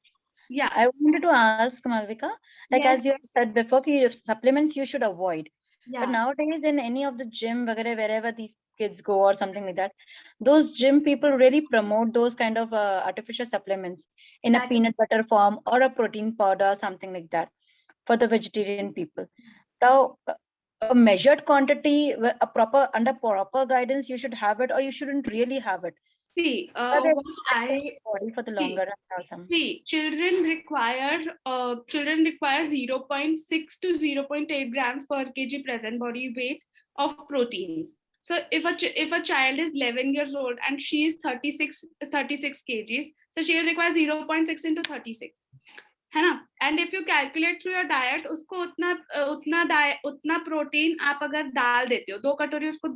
Yeah. I wanted to ask Malvika, like Yes. as you said before, supplements you should avoid. Yeah. But nowadays, in any of the gym, wherever these kids go or something like that, those gym people really promote those kind of artificial supplements in a That- peanut butter form or a protein powder, something like that, for the vegetarian people. Now, a measured quantity, under proper guidance, you should have it, or you shouldn't really have it. See, But they what I body for the see. longer run or something. See, children require 0.6 to 0.8 grams per kg present body weight of proteins. So if a child is 11 years old and she is 36 kgs, so she will require 0.6 into 36. है ना? And if you calculate through your diet, उसको उतना protein आप अगर डाल देते हो, 2 कटोरी उसको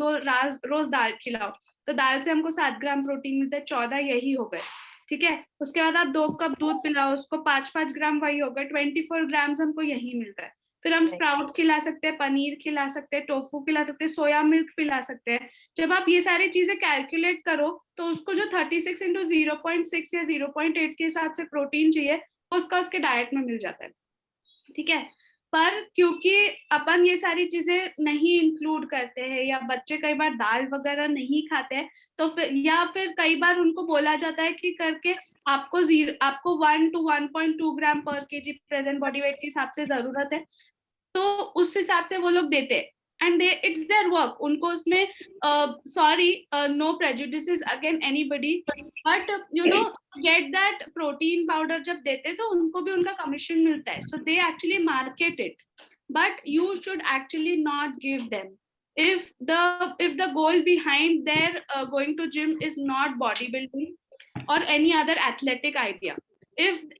रोज दाल खिलाओ, तो दाल से हमको 7 ग्राम प्रोटीन मिलता है, 14 यही हो गए. ठीक है, उसके बाद आप 2 कप दूध पिलाओ, उसको 5 ग्राम वही हो गए, 24 ग्राम्स हमको यही मिलता है. फिर हम स्प्राउट्स खिला सकते हैं, पनीर खिला सकते हैं, टोफू खिला सकते हैं, सोया मिल्क पिला सकते हैं. जब आप ये सारी चीजें कैलकुलेट करो, तो उसको जो 36 इंटू 0.6 या 0.8 के हिसाब से प्रोटीन चाहिए, उसका उसके डाइट में मिल जाता है. ठीक है, पर क्योंकि अपन ये सारी चीजें नहीं इंक्लूड करते हैं, या बच्चे कई बार दाल वगैरह नहीं खाते हैं, तो फिर कई बार उनको बोला जाता है कि करके आपको 1 to 1.2 ग्राम पर केजी प्रेजेंट बॉडी वेट के हिसाब से जरूरत है, तो उस हिसाब से वो लोग देते हैं. And it's their work. उनको उसमें sorry, no prejudices against anybody, but get that protein powder जब देते तो उनको भी उनका commission मिलता है. So they actually market it, but you should actually not give them. If the goal behind their going to gym is not bodybuilding or any other athletic idea,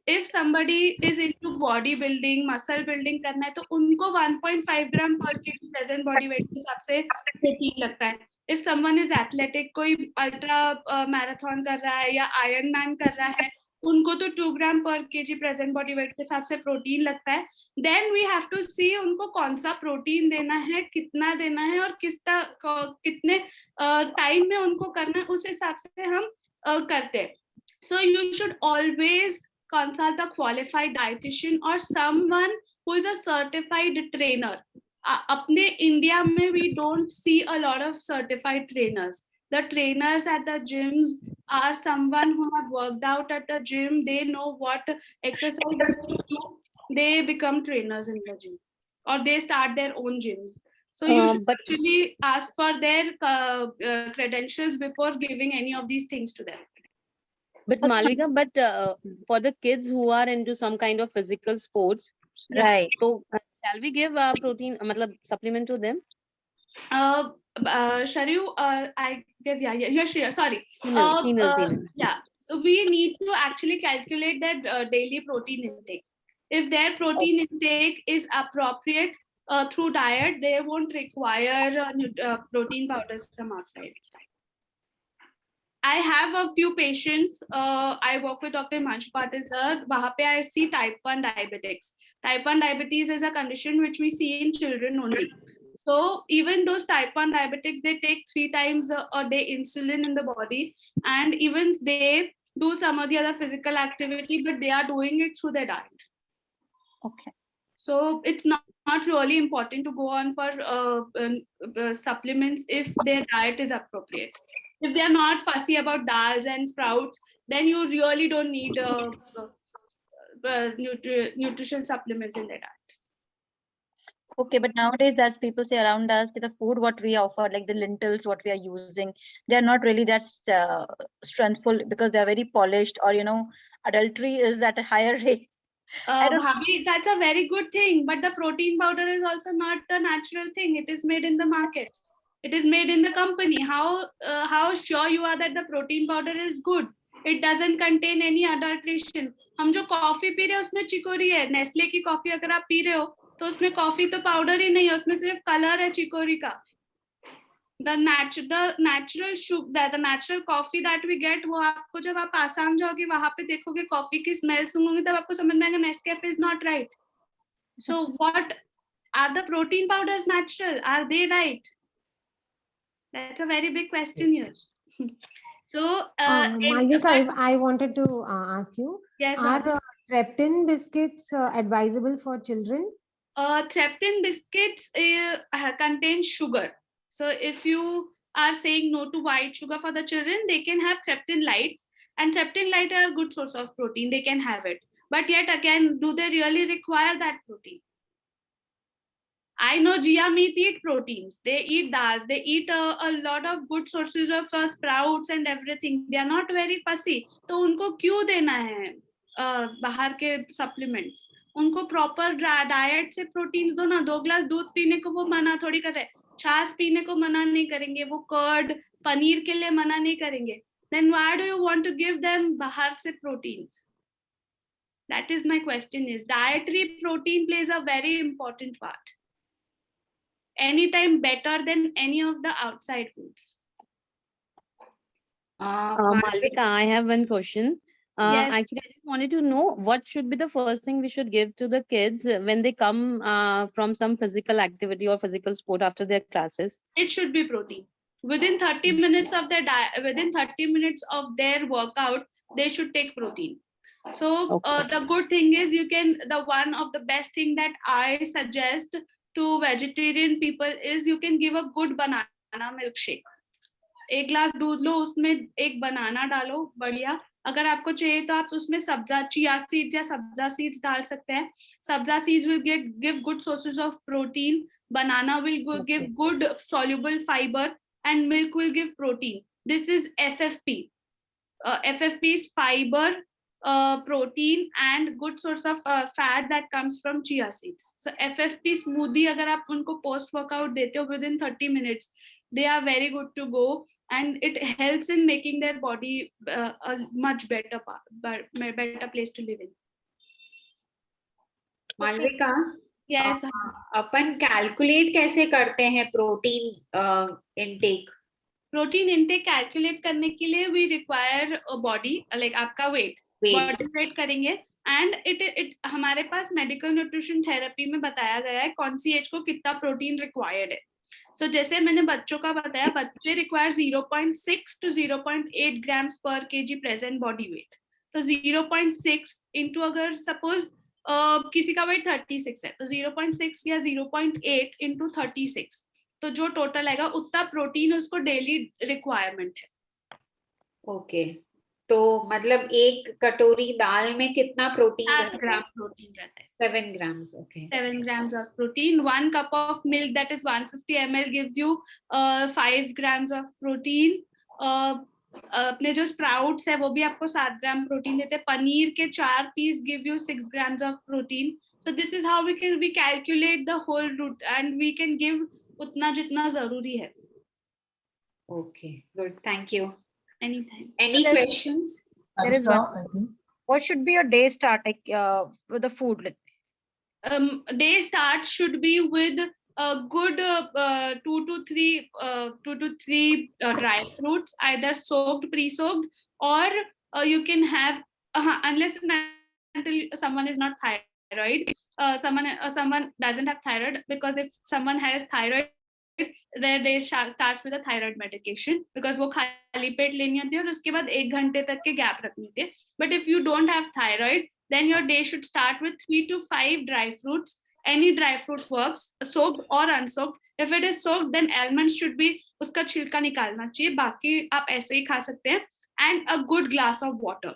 if somebody is into bodybuilding, muscle building करना है, तो उनको 1.5 ग्राम पर kg present body weight के हिसाब से protein लगता है. If someone is athletic, कोई अल्ट्रा मैराथन कर रहा है या आयरन मैन कर रहा है, उनको तो 2 ग्राम पर kg present body weight के हिसाब से प्रोटीन लगता है. Then we have to see उनको कौन सा प्रोटीन देना है, कितना देना है, और कितने टाइम में उनको करना है, उस हिसाब से हम करते हैं. So you should always consult a qualified dietitian or someone who is a certified trainer. अपने इंडिया में we don't see a lot of certified trainers. The trainers at the gyms are someone who have worked out at the gym. They know what exercise to do. They become trainers in the gym, or they start their own gyms. So you should actually ask for their credentials before giving any of these things to them. But Malvika, for the kids who are into some kind of physical sports, Right. so shall we give protein, supplement to them? Sharu, I guess, yeah, sure. Sorry. Female. Yeah. So we need to actually calculate their daily protein intake. If their protein intake is appropriate through diet, they won't require protein powders from outside. I have a few patients. I work with Dr. Himanshu Patil sir. वहाँ पे I see type 1 diabetics. Type 1 diabetes is a condition which we see in children only. So even those type 1 diabetics, they take 3 times a day insulin in the body, and even they do some of the other physical activity, but they are doing it through their diet. Okay. So it's not really important to go on for supplements if their diet is appropriate. If they are not fussy about dals and sprouts, then you really don't need nutrition supplements in their diet. Okay, but nowadays, as people say around us, the food what we offer, like the lentils, what we are using, they are not really that strengthful because they are very polished, or adultery is at a higher rate. Bhabi, that's a very good thing, but the protein powder is also not the natural thing. It is made in the market. It is made in the company. How sure you are that the protein powder is good? It doesn't contain any adulteration. हम जो coffee P रहे हैं उसमें chicory है. Nestle की coffee अगर आप P रहे हो तो उसमें कॉफी तो पाउडर ही नहीं है, उसमें सिर्फ कलर है चिकोरी का. The natural coffee that we get, वो आपको जब आप आसाम जाओगे वहां पे देखोगे कॉफी की स्मेल सूंघोगे तब आपको समझ में आएगा Nescafe is not right. So what are the protein powders natural? Are they right? That's a very big question here. So Malvika, if I wanted to ask you, yes, are Treptin biscuits advisable for children? Treptin biscuits contain sugar. So if you are saying no to white sugar for the children, they can have Treptin lights, and Treptin light are a good source of protein. They can have it. But yet again, do they really require that protein? I know Jia meat eat proteins. They eat dals. They eat a lot of good sources of sprouts and everything. They are not very fussy. तो उनको क्यों देना है बाहर के supplements? उनको proper diet से proteins दो ना. 2 ग्लास दूध पीने को वो मना थोड़ी कर रहे, छाछ पीने को मना नहीं करेंगे, वो कर्ड पनीर के लिए मना नहीं करेंगे. Then why do you want to give them बाहर से proteins? That is my question. Is dietary protein plays a very important part. Anytime better than any of the outside foods. Malvika, I have one question. Yes. Actually, I just wanted to know what should be the first thing we should give to the kids when they come from some physical activity or physical sport after their classes. It should be protein. Within 30 minutes of their within 30 minutes of their workout, they should take protein. So the good thing is the one of the best thing that I suggest to vegetarian people is you can give a good banana milkshake. 1 glass दूध लो, उसमें एक बनाना डालो बढ़िया. अगर आपको चाहिए तो आप उसमें सब्जा चिया सीड्स या सब्जा सीड्स डाल सकते हैं. सब्जा seeds will give good sources of protein. Banana will give good soluble fiber, and milk will give protein. This is FFP. FFP is fiber, protein and good source of fat that comes from chia seeds. So FFP smoothie अगर आप उनको post workout देते हो within 30 minutes, they are very good to go, and it helps in making their body a much better place to live in. Malvika, Yes. अपन calculate कैसे करते हैं protein intake? Protein intake calculate करने के लिए we require body like आपका weight body weight करेंगे, and it हमारे पास मेडिकल न्यूट्रिशन थेरेपी में बताया गया है कौन सी एज को कितना प्रोटीन रिक्वायर्ड है. सो जैसे मैंने बच्चों का बताया, बच्चे रिक्वायर 0.6 to 0.8 grams पर केजी प्रेजेंट बॉडी वेट. तो 0.6 इंटू अगर सपोज किसी का वेट 36 है तो 0.6 या 0.8 इंटू 36, तो जो टोटल आएगा उतना प्रोटीन उसको डेली रिक्वायरमेंट है. ओके, तो मतलब एक कटोरी दाल में कितना प्रोटीन 7 ग्राम प्रोटीन रहता है. 7 grams. Okay. 7 grams of protein. 1 cup of milk, that is 150 ml, gives you 5 grams of protein. अपने जो स्प्राउट्स है वो भी आपको 7 ग्राम प्रोटीन देते हैं. पनीर के 4 piece give you 6 grams of protein. So this is how we calculate the whole route, and we can give उतना जितना जरूरी है. Okay, good. Thank you. Anytime. Any questions? There is one. What should be your day start like with the food? Day start should be with a good 2 to 3 dry fruits, either soaked, pre-soaked, or you can have unless until someone is not thyroid. Someone doesn't have thyroid, because if someone has thyroid, their day starts with a thyroid medication, because वो खाली पेट लेनी होती है और उसके बाद 1 घंटे तक के गैप रखनी होती है. But if you don't have thyroid, then your day should start with 3 to 5 dry fruits. Any dry fruit works, soaked or unsoaked. If it is soaked, then almonds should be, उसका छिलका निकालना चाहिए, बाकी आप ऐसे ही खा सकते हैं. And a good glass of water.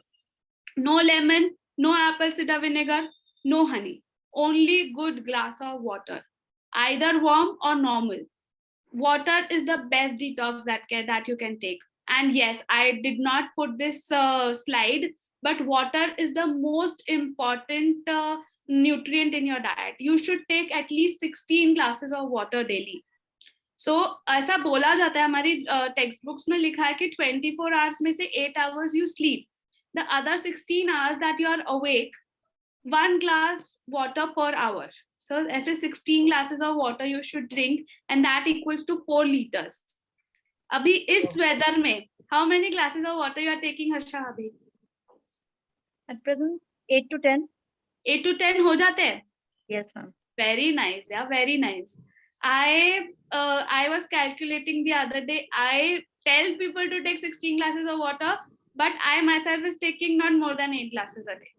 No lemon, no apple cider vinegar, no honey. Only good glass of water, either warm or normal. Water is the best detox that you can take. And yes, I did not put this slide, but water is the most important nutrient in your diet. You should take at least 16 glasses of water daily. So ऐसा बोला जाता है, हमारी text books में लिखा है कि 24 hours में से 8 hours you sleep. The other 16 hours that you are awake, 1 glass water per hour. So ऐसे 16 glasses of water you should drink, and that equals to 4 liters. अभी इस weather में how many glasses of water you are taking, Harsha? अभी At present, 8 to 10. 8 to 10 हो जाते हैं? Yes, ma'am. Very nice, yeah, very nice. I was calculating the other day. I tell people to take 16 glasses of water, but I myself is taking not more than 8 glasses a day.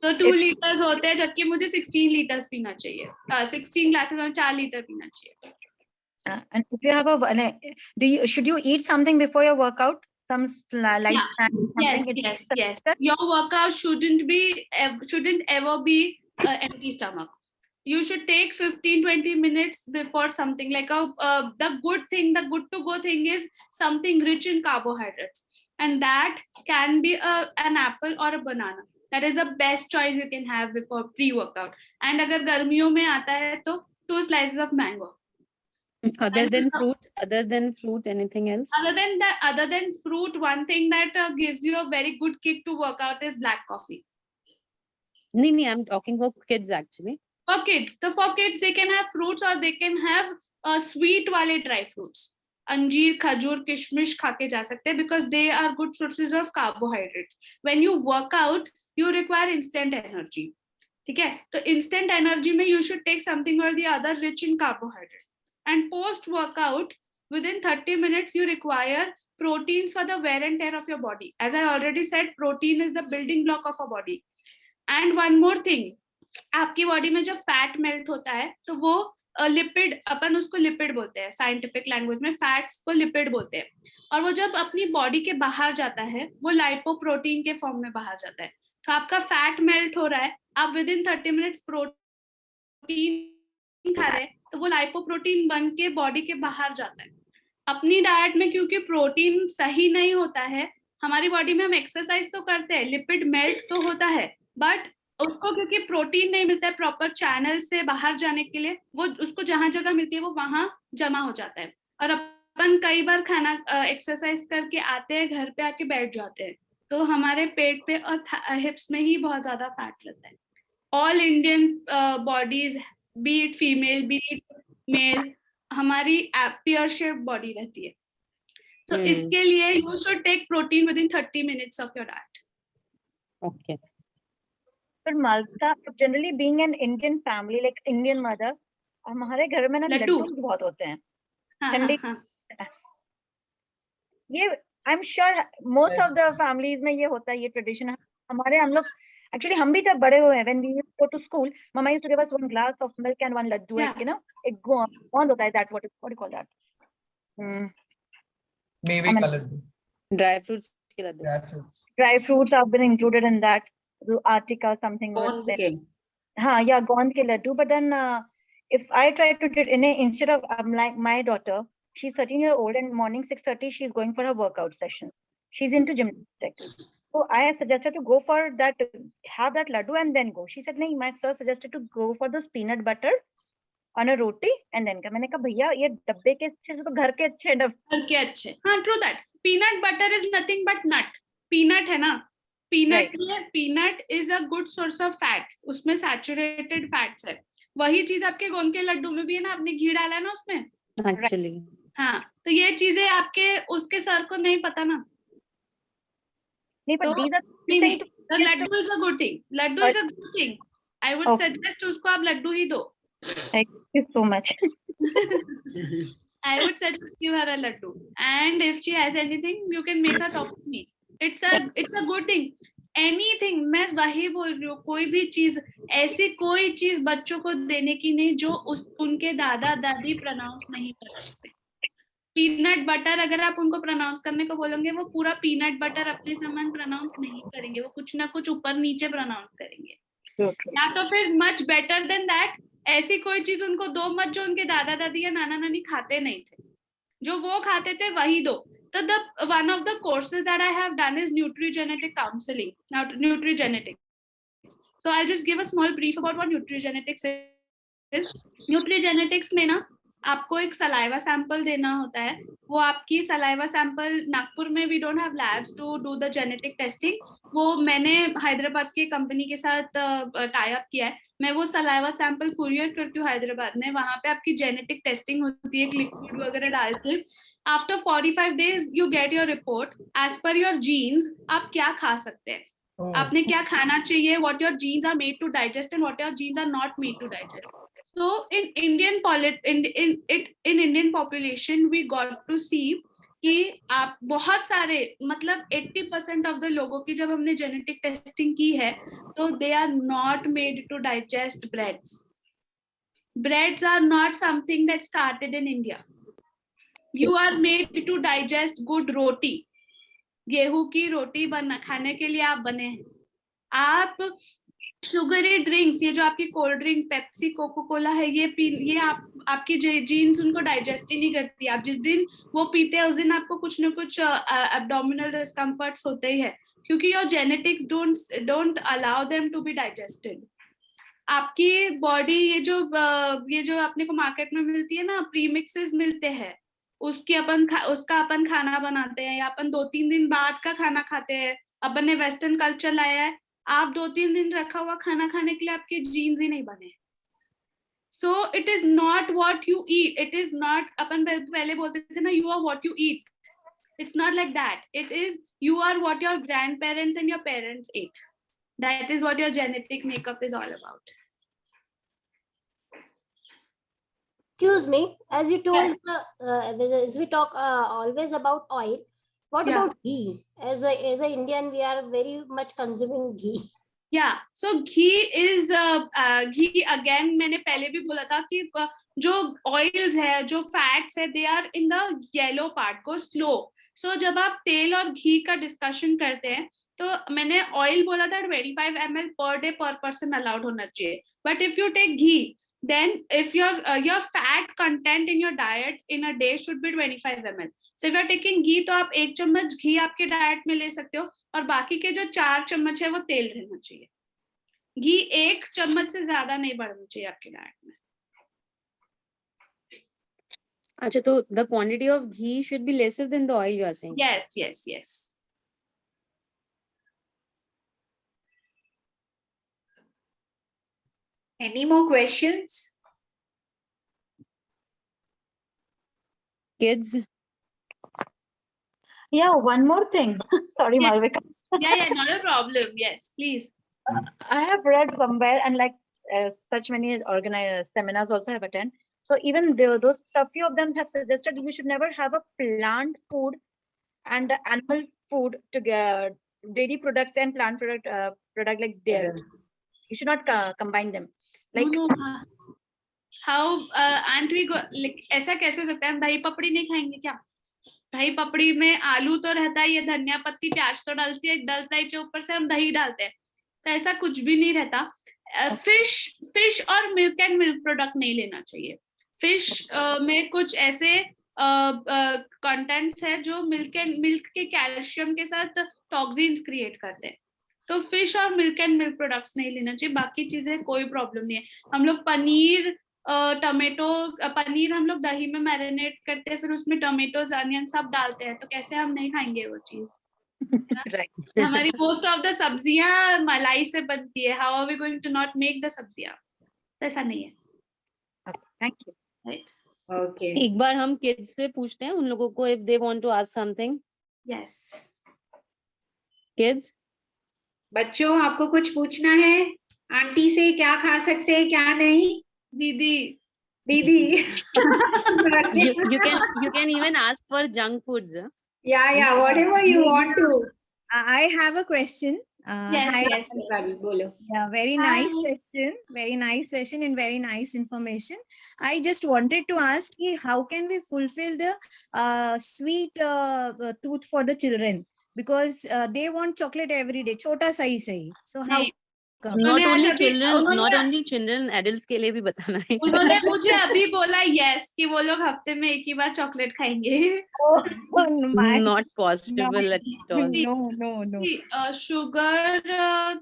So 2 liters होते हैं, जबकि मुझे 16 liters पीना चाहिए. 16 glasses और 4 liter पीना चाहिए. And if you have a, should you eat something before your workout? Some light snack, something? Yes. Your workout shouldn't ever be empty stomach. You should take 15-20 minutes before something like the good to go thing is something rich in carbohydrates, and that can be an apple or a banana. That is the best choice you can have before pre-workout. And अगर गर्मियों में आता है तो 2 slices of mango. Other than fruit, anything else? Other than fruit, one thing that gives you a very good kick to work out is black coffee. No, I'm talking for kids actually. For kids, they can have fruits or they can have sweet wale dry fruits. Anjeer, khajur, kishmish खा के जा सकते हैं because they are good sources of carbohydrates. When you work out, you require instant energy. ठीक है? तो instant energy में you should take something or the other rich in carbohydrates. And post workout, within 30 minutes, you require proteins for the wear and tear of your body. As I already said, protein is the building block of a body. And one more thing, आपकी body में जब fat melt होता है तो वो lipid, अपन उसको lipid बोलते हैं, साइंटिफिक लैंग्वेज में फैट्स को लिपिड बोलते हैं, और वो जब अपनी बॉडी के बाहर जाता है वो लाइपोप्रोटीन के फॉर्म में बाहर जाता है. तो आपका फैट मेल्ट हो रहा है, आप विद इन 30 मिनट्स प्रोटीन खा रहे हैं तो वो लाइपोप्रोटीन बन के बॉडी के बाहर जाता है. अपनी डाइट में क्योंकि प्रोटीन सही नहीं होता है, हमारी बॉडी में हम एक्सरसाइज तो करते हैं, लिपिड मेल्ट तो होता है, बट उसको क्योंकि प्रोटीन नहीं मिलता है प्रॉपर चैनल से बाहर जाने के लिए, वो उसको जहां जगह मिलती है वो वहां जमा हो जाता है. और अपन कई बार खाना एक्सरसाइज करके आते हैं, घर पे आके बैठ जाते हैं, तो हमारे पेट पे और हिप्स में ही बहुत ज्यादा फैट रहता है. All Indian bodies, be it female be it male, हमारी पेयर शेप बॉडी रहती है. So इसके लिए you should take protein within 30 minutes of your diet. Okay. But Malvika, generally being an Indian family, like Indian mother, हमारे घर में ना लड्डू बहुत होते हैं. ठंडी. ये I'm sure most of the families में ये होता है, ये tradition है. हमारे हम लोग actually हम भी जब बड़े हुए हैं, when we used to go to school, mama used to give us 1 glass of milk and 1 laddu, like, you know, एक कौन होता है that, what do you call that? Maybe laddu. Dry fruits के Laddu. Dry fruits have been included in that. Artica something. गोंद के. हाँ, yeah, गोंद के laddu. But then if I try to do it instead of like my daughter, she's 13-year-old and morning 6:30 she's going for her workout session. She's into gymnastics. So I suggested to go for that, have that laddu and then go. She said, "No, my sir suggested to go for this peanut butter on a roti and then." मैंने कहा भैया ये डब्बे के अच्छे तो घर के अच्छे हैं. घर के अच्छे. हाँ, true that. Peanut butter is nothing but nut. Peanut है ना? Peanut में peanut is a good source of fat. उसमें saturated fats है. वही चीज आपके गोंद के लड्डू में भी है ना, आपने घी डाला है ना उसमें. Actually. हाँ, तो ये चीजें आपके उसके सर को नहीं पता ना. नहीं, but these are नहीं, the laddu is a good thing. Laddu is a good thing. I would suggest उसको आप लड्डू ही दो. Thank you so much. I would suggest give her a laddu, and if she has anything, you can make her talk to me. It's a good thing. Anything, मैं वही बोल रही हूँ, कोई भी चीज, ऐसी कोई चीज बच्चों को देने की नहीं जो उनके दादा दादी प्रोनाउंस नहीं कर सकते. पीनट बटर अगर आप उनको प्रोनाउंस करने को बोलोगे, वो पूरा पीनट बटर अपने समान प्रोनाउंस नहीं करेंगे, वो कुछ ना कुछ ऊपर नीचे प्रोनाउंस करेंगे. या तो फिर मच बेटर देन दैट, ऐसी कोई चीज उनको दो मत जो उनके दादा दादी या नाना नानी खाते नहीं थे, जो वो खाते थे वही दो. तो one of the courses that I have done is nutrigenetic counseling. Now nutrigenetics. So I'll just give a small brief about what nutrigenetics is. Nutrigenetics में ना आपको एक सलाइवा सैंपल देना होता है. वो आपकी सलाइवा सैंपल, नागपुर में we don't have labs to do the genetic testing. वो मैंने हैदराबाद की कंपनी के साथ टाई अप किया है. मैं वो सलाइवा सैंपल कुरियर करती हूँ हैदराबाद में, वहां पे आपकी जेनेटिक टेस्टिंग होती है, लिक्विड वगैरह डाल के। After 45 days you get your report as per your genes, आप क्या खा सकते हैं, आपने क्या खाना चाहिए, what your genes are made to digest and what your genes are not made to digest. So in Indian population we got to see कि आप बहुत सारे मतलब 80% ऑफ द लोगों की जब हमने जेनेटिक टेस्टिंग की है तो they are not made to digest breads. Breads are not something that started in India. You are made to digest good roti. गेहूं की रोटी खाने के लिए आप बने हैं. आप शुगरी ड्रिंक्स, ये जो आपकी cold drink Pepsi Coca Cola है, ये आपकी जीन्स उनको डाइजेस्ट ही नहीं करती. आप जिस दिन वो पीते हैं उस दिन आपको कुछ ना कुछ एब्डोमिनल डिस्कम्फर्ट्स होते ही है, क्योंकि your genetics don't allow them to be digested. आपकी बॉडी ये जो अपने को मार्केट में मिलती है ना, प्रीमिक्सेस मिलते हैं, उसका अपन खाना बनाते हैं, या अपन 2-3 दिन बाद का खाना खाते हैं. अपन ने वेस्टर्न कल्चर लाया है, आप 2-3 दिन रखा हुआ खाना खाने के लिए आपके जीन्स ही नहीं बने. So it is not what you eat, it is not, अपन पहले बोलते थे ना, you are what you eat. It's not like that. It is you are what your grandparents and your parents ate. That is what your genetic makeup is all about. Excuse me, as you told, as we talk always about oil, what Yeah. about ghee? As a Indian, we are very much consuming ghee. Yeah, so ghee is ghee again, मैंने पहले भी बोला था कि जो oils है, जो fats है, they are in the yellow part, को स्लो. सो जब आप तेल और घी का डिस्कशन करते हैं तो मैंने ऑयल बोला था 25 ml पर डे पर पर्सन अलाउड होना चाहिए. But if you take ghee, then if your fat content in your diet in a day should be 25 ml. So if you are taking ghee, तो आप 1 चम्मच घी आपके डाइट में ले सकते हो, और बाकी के जो 4 चम्मच है वो तेल रहना चाहिए. घी 1 चम्मच से ज्यादा नहीं बढ़ना चाहिए आपके डाइट में. अच्छा, तो the quantity of ghee should be lesser than the oil, you are saying? Yes. Any more questions? Kids? Yeah, one more thing. Sorry, Yes. Malvika. Yeah, not a problem. Yes, please. I have read somewhere, and like such many organized seminars also have attended. So even those, a few of them have suggested you should never have a plant food and animal food together, dairy products and plant product like dairy. You should not combine them. Like No. How aren't we like ऐसा कैसे हो सकता है? हम दही पपड़ी नहीं खाएंगे क्या? दही पपड़ी में आलू तो रहता है, ये धनिया पत्ती प्याज तो डलता है, ऊपर से हम दही डालते हैं, तो ऐसा कुछ भी नहीं रहता. फिश और मिल्क एंड मिल्क प्रोडक्ट नहीं लेना चाहिए. फिश में कुछ ऐसे कंटेंट्स है जो मिल्क के कैल्शियम के साथ टॉक्सिन्स क्रिएट करते हैं. तो फिश और मिल्क एंड मिल्क प्रोडक्ट्स नहीं लेना चाहिए. बाकी चीजें कोई प्रॉब्लम नहीं है. हम लोग पनीर हम लोग दही में मैरिनेट करते हैं, फिर उसमें टमेटोज अनियन सब डालते हैं, तो कैसे हम नहीं खाएंगे वो चीज? right. हमारी मोस्ट ऑफ द सब्जियां मलाई से बनती है. How are we going to not make the सब्जियां? ऐसा नहीं है. Thank you. राइट. Okay. एक बार हम kids से पूछते हैं उन लोगों को, if they want to ask something. Yes. Kids? बच्चों, आपको कुछ पूछना है आंटी से? क्या खा सकते हैं, क्या नहीं? दीदी. you can even ask for junk foods. Huh? Yeah, whatever you want to. I have a question. Yes. Ravi, bolo. Yeah, very nice question. Very nice session and very nice information. I just wanted to ask you, how can we fulfill the sweet tooth for the children? Because they want chocolate every day. Chota sahi sahi. So how? नहीं. Not only आज अभी children, adults के लिए भी बताना है. उन्होंने मुझे अभी बोला yes कि वो लोग हफ्ते में एक ही बार चॉकलेट खाएंगे. Not possible at all. No. Sugar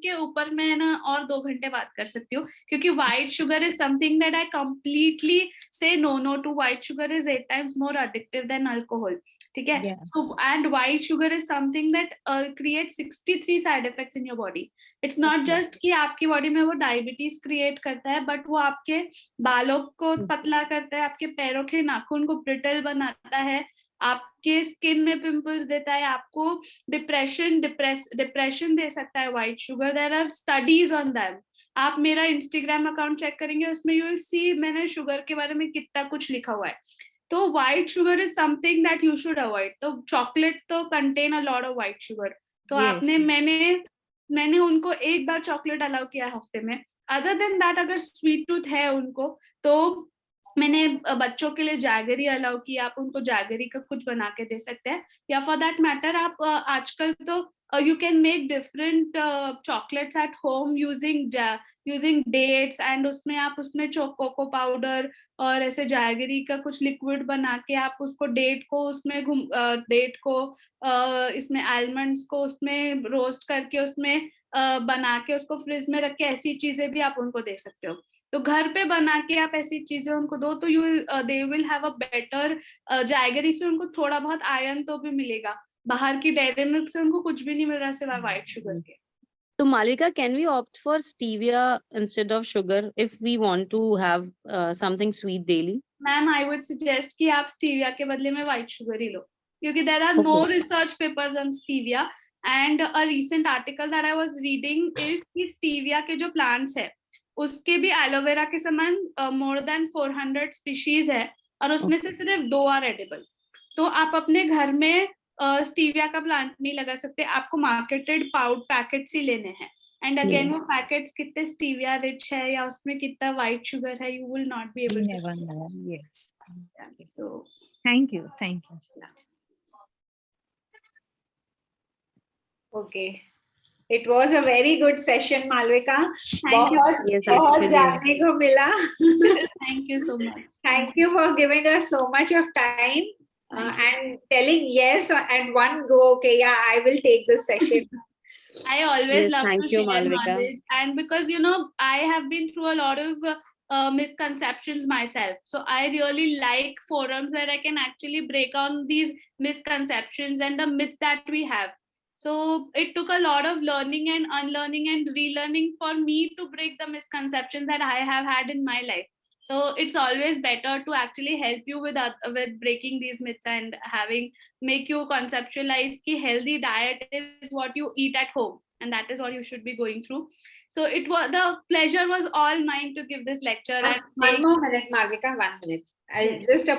के ऊपर मैं ना और 2 घंटे बात कर सकती हूँ, क्योंकि white sugar is something that I completely say no to. White sugar is 8 times more addictive than alcohol. ठीक है. Yeah. So and white sugar is something that creates 63 side effects in your body. It's not just कि आपकी body में वो diabetes create करता है, but वो आपके बालों को पतला करता है, आपके पैरों के नाखून को ब्रिटल बनाता है, आपके स्किन में पिंपल्स देता है, आपको डिप्रेशन दे सकता है white sugar. There are studies on them. आप मेरा इंस्टाग्राम अकाउंट चेक करेंगे, उसमें यू विल सी मैंने शुगर के बारे में कितना कुछ लिखा हुआ है. तो white sugar is something that you should avoid. तो चॉकलेट तो contain a lot of white sugar. तो Yes. आपने मैंने उनको एक बार चॉकलेट अलाउ किया हफ्ते में. अदर देन दैट अगर स्वीट टूथ है उनको, तो मैंने बच्चों के लिए जैगरी अलाउ किया. आप उनको जैगरी का कुछ बना के दे सकते हैं, या फॉर दैट मैटर आप आजकल तो you can make different chocolates at home using dates, and उसमें आप उसमें कोको पाउडर और ऐसे जैगरी का कुछ लिक्विड बना के आप उसको डेट को इसमें आलमंड्स को उसमें रोस्ट करके उसमें बना के उसको फ्रिज में रख के ऐसी चीजें भी आप उनको दे सकते हो. तो घर पे बना के आप ऐसी चीजें उनको दो तो they will have a better. Jaggery से उनको थोड़ा बहुत आयरन तो भी मिलेगा. बाहर की डेयरी मिल्क से उनको कुछ भी नहीं मिल रहा सिवाय व्हाइट शुगर के. So Malvika, can we opt for stevia instead of sugar if we want to have something sweet daily? Ma'am I would suggest कि आप स्टीविया के बदले में व्हाइट शुगर ही लो, क्योंकि there are no research papers on stevia. And a recent article that I was reading is कि stevia के जो प्लांट्स है उसके भी एलोवेरा के समान मोर देन 400 स्पीशीज है, और उसमें से सिर्फ 2 आर एडिबल. तो आप अपने घर में स्टीविया का प्लांट नहीं लगा सकते, आपको मार्केटेड पैकेट्स ही लेने हैं. एंड अगेन वो पैकेट्स कितने स्टीविया रिच है या उसमें कितना व्हाइट शुगर है, you will not be able to. Yes. So Thank you. Okay. It was a very good session, Malvika. Thank you. Yes, बहुत actually. जानने को मिला. Thank you so much. Thank you for giving us so much of time and telling yes at one go. Okay, yeah, I will take this session. I always Yes, love thank to you, share Malvika. knowledge, and because I have been through a lot of misconceptions myself, so I really like forums where I can actually break down these misconceptions and the myths that we have. So it took a lot of learning and unlearning and relearning for me to break the misconceptions that I have had in my life. So it's always better to actually help you with breaking these myths and make you conceptualize कि healthy diet is what you eat at home, and that is what you should be going through. So the pleasure was all mine to give this lecture. One more minute, Malvika, 1 minute. Yes. Just a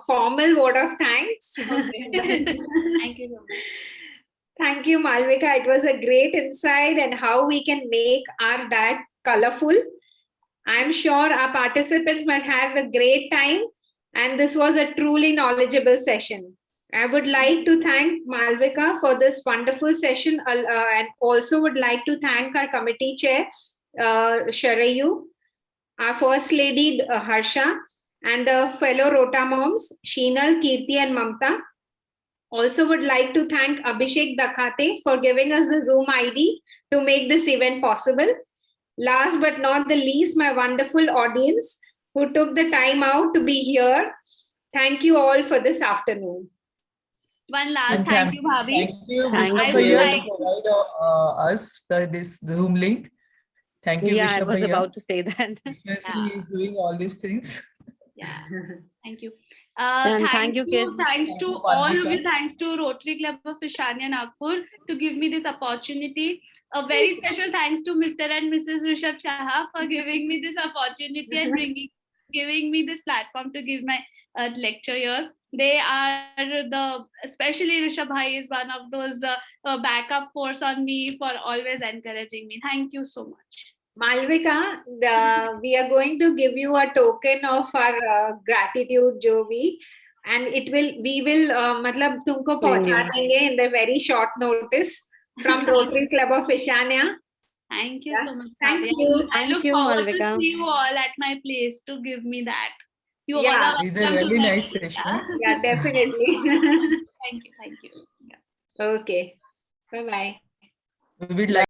formal word of thanks. Thank you so much. Thank you, Malvika. It was a great insight and how we can make our diet colorful. I'm sure our participants might have a great time, and this was a truly knowledgeable session. I would like to thank Malvika for this wonderful session, and also would like to thank our committee chair, Sharayu, our first lady, Harsha, and the fellow Rota moms, Sheenal, Kirti, and Mamta. Also would like to thank Abhishek Dakhate for giving us the Zoom ID to make this event possible. Last but not the least, my wonderful audience who took the time out to be here. Thank you all for this afternoon. One last thank you, Bhabhi. Thank you. Thank I for would you. like provide us this Zoom link. Thank you, Yeah, I Vishnu was bhaiya. about to say that. Especially he's doing all these things. Yeah. Thank you. And thank you, kids. Thanks to Thank you, all of Malvika. you. Thanks to Rotary Club of Ishanya, Nagpur, to give me this opportunity. A very special thanks to Mr. and Mrs. Rishabh Shah for giving me this opportunity and giving me this platform to give my lecture here. They are especially Rishabh Bhai is one of those backup force on me for always encouraging me. Thank you so much. Malvika, we are going to give you a token of our gratitude, जो भी, and we will मतलब तुमको पहुंचा देंगे in the very short notice from Rotary Club of Ishanya. Thank you so much. Thank Bhavya. you. I look Thank you, forward Malvika. to see you all at my place to give me that. You all Yeah, are It's a welcome to really my nice place. session. Yeah, definitely. Thank you. Okay. Bye-bye. We would like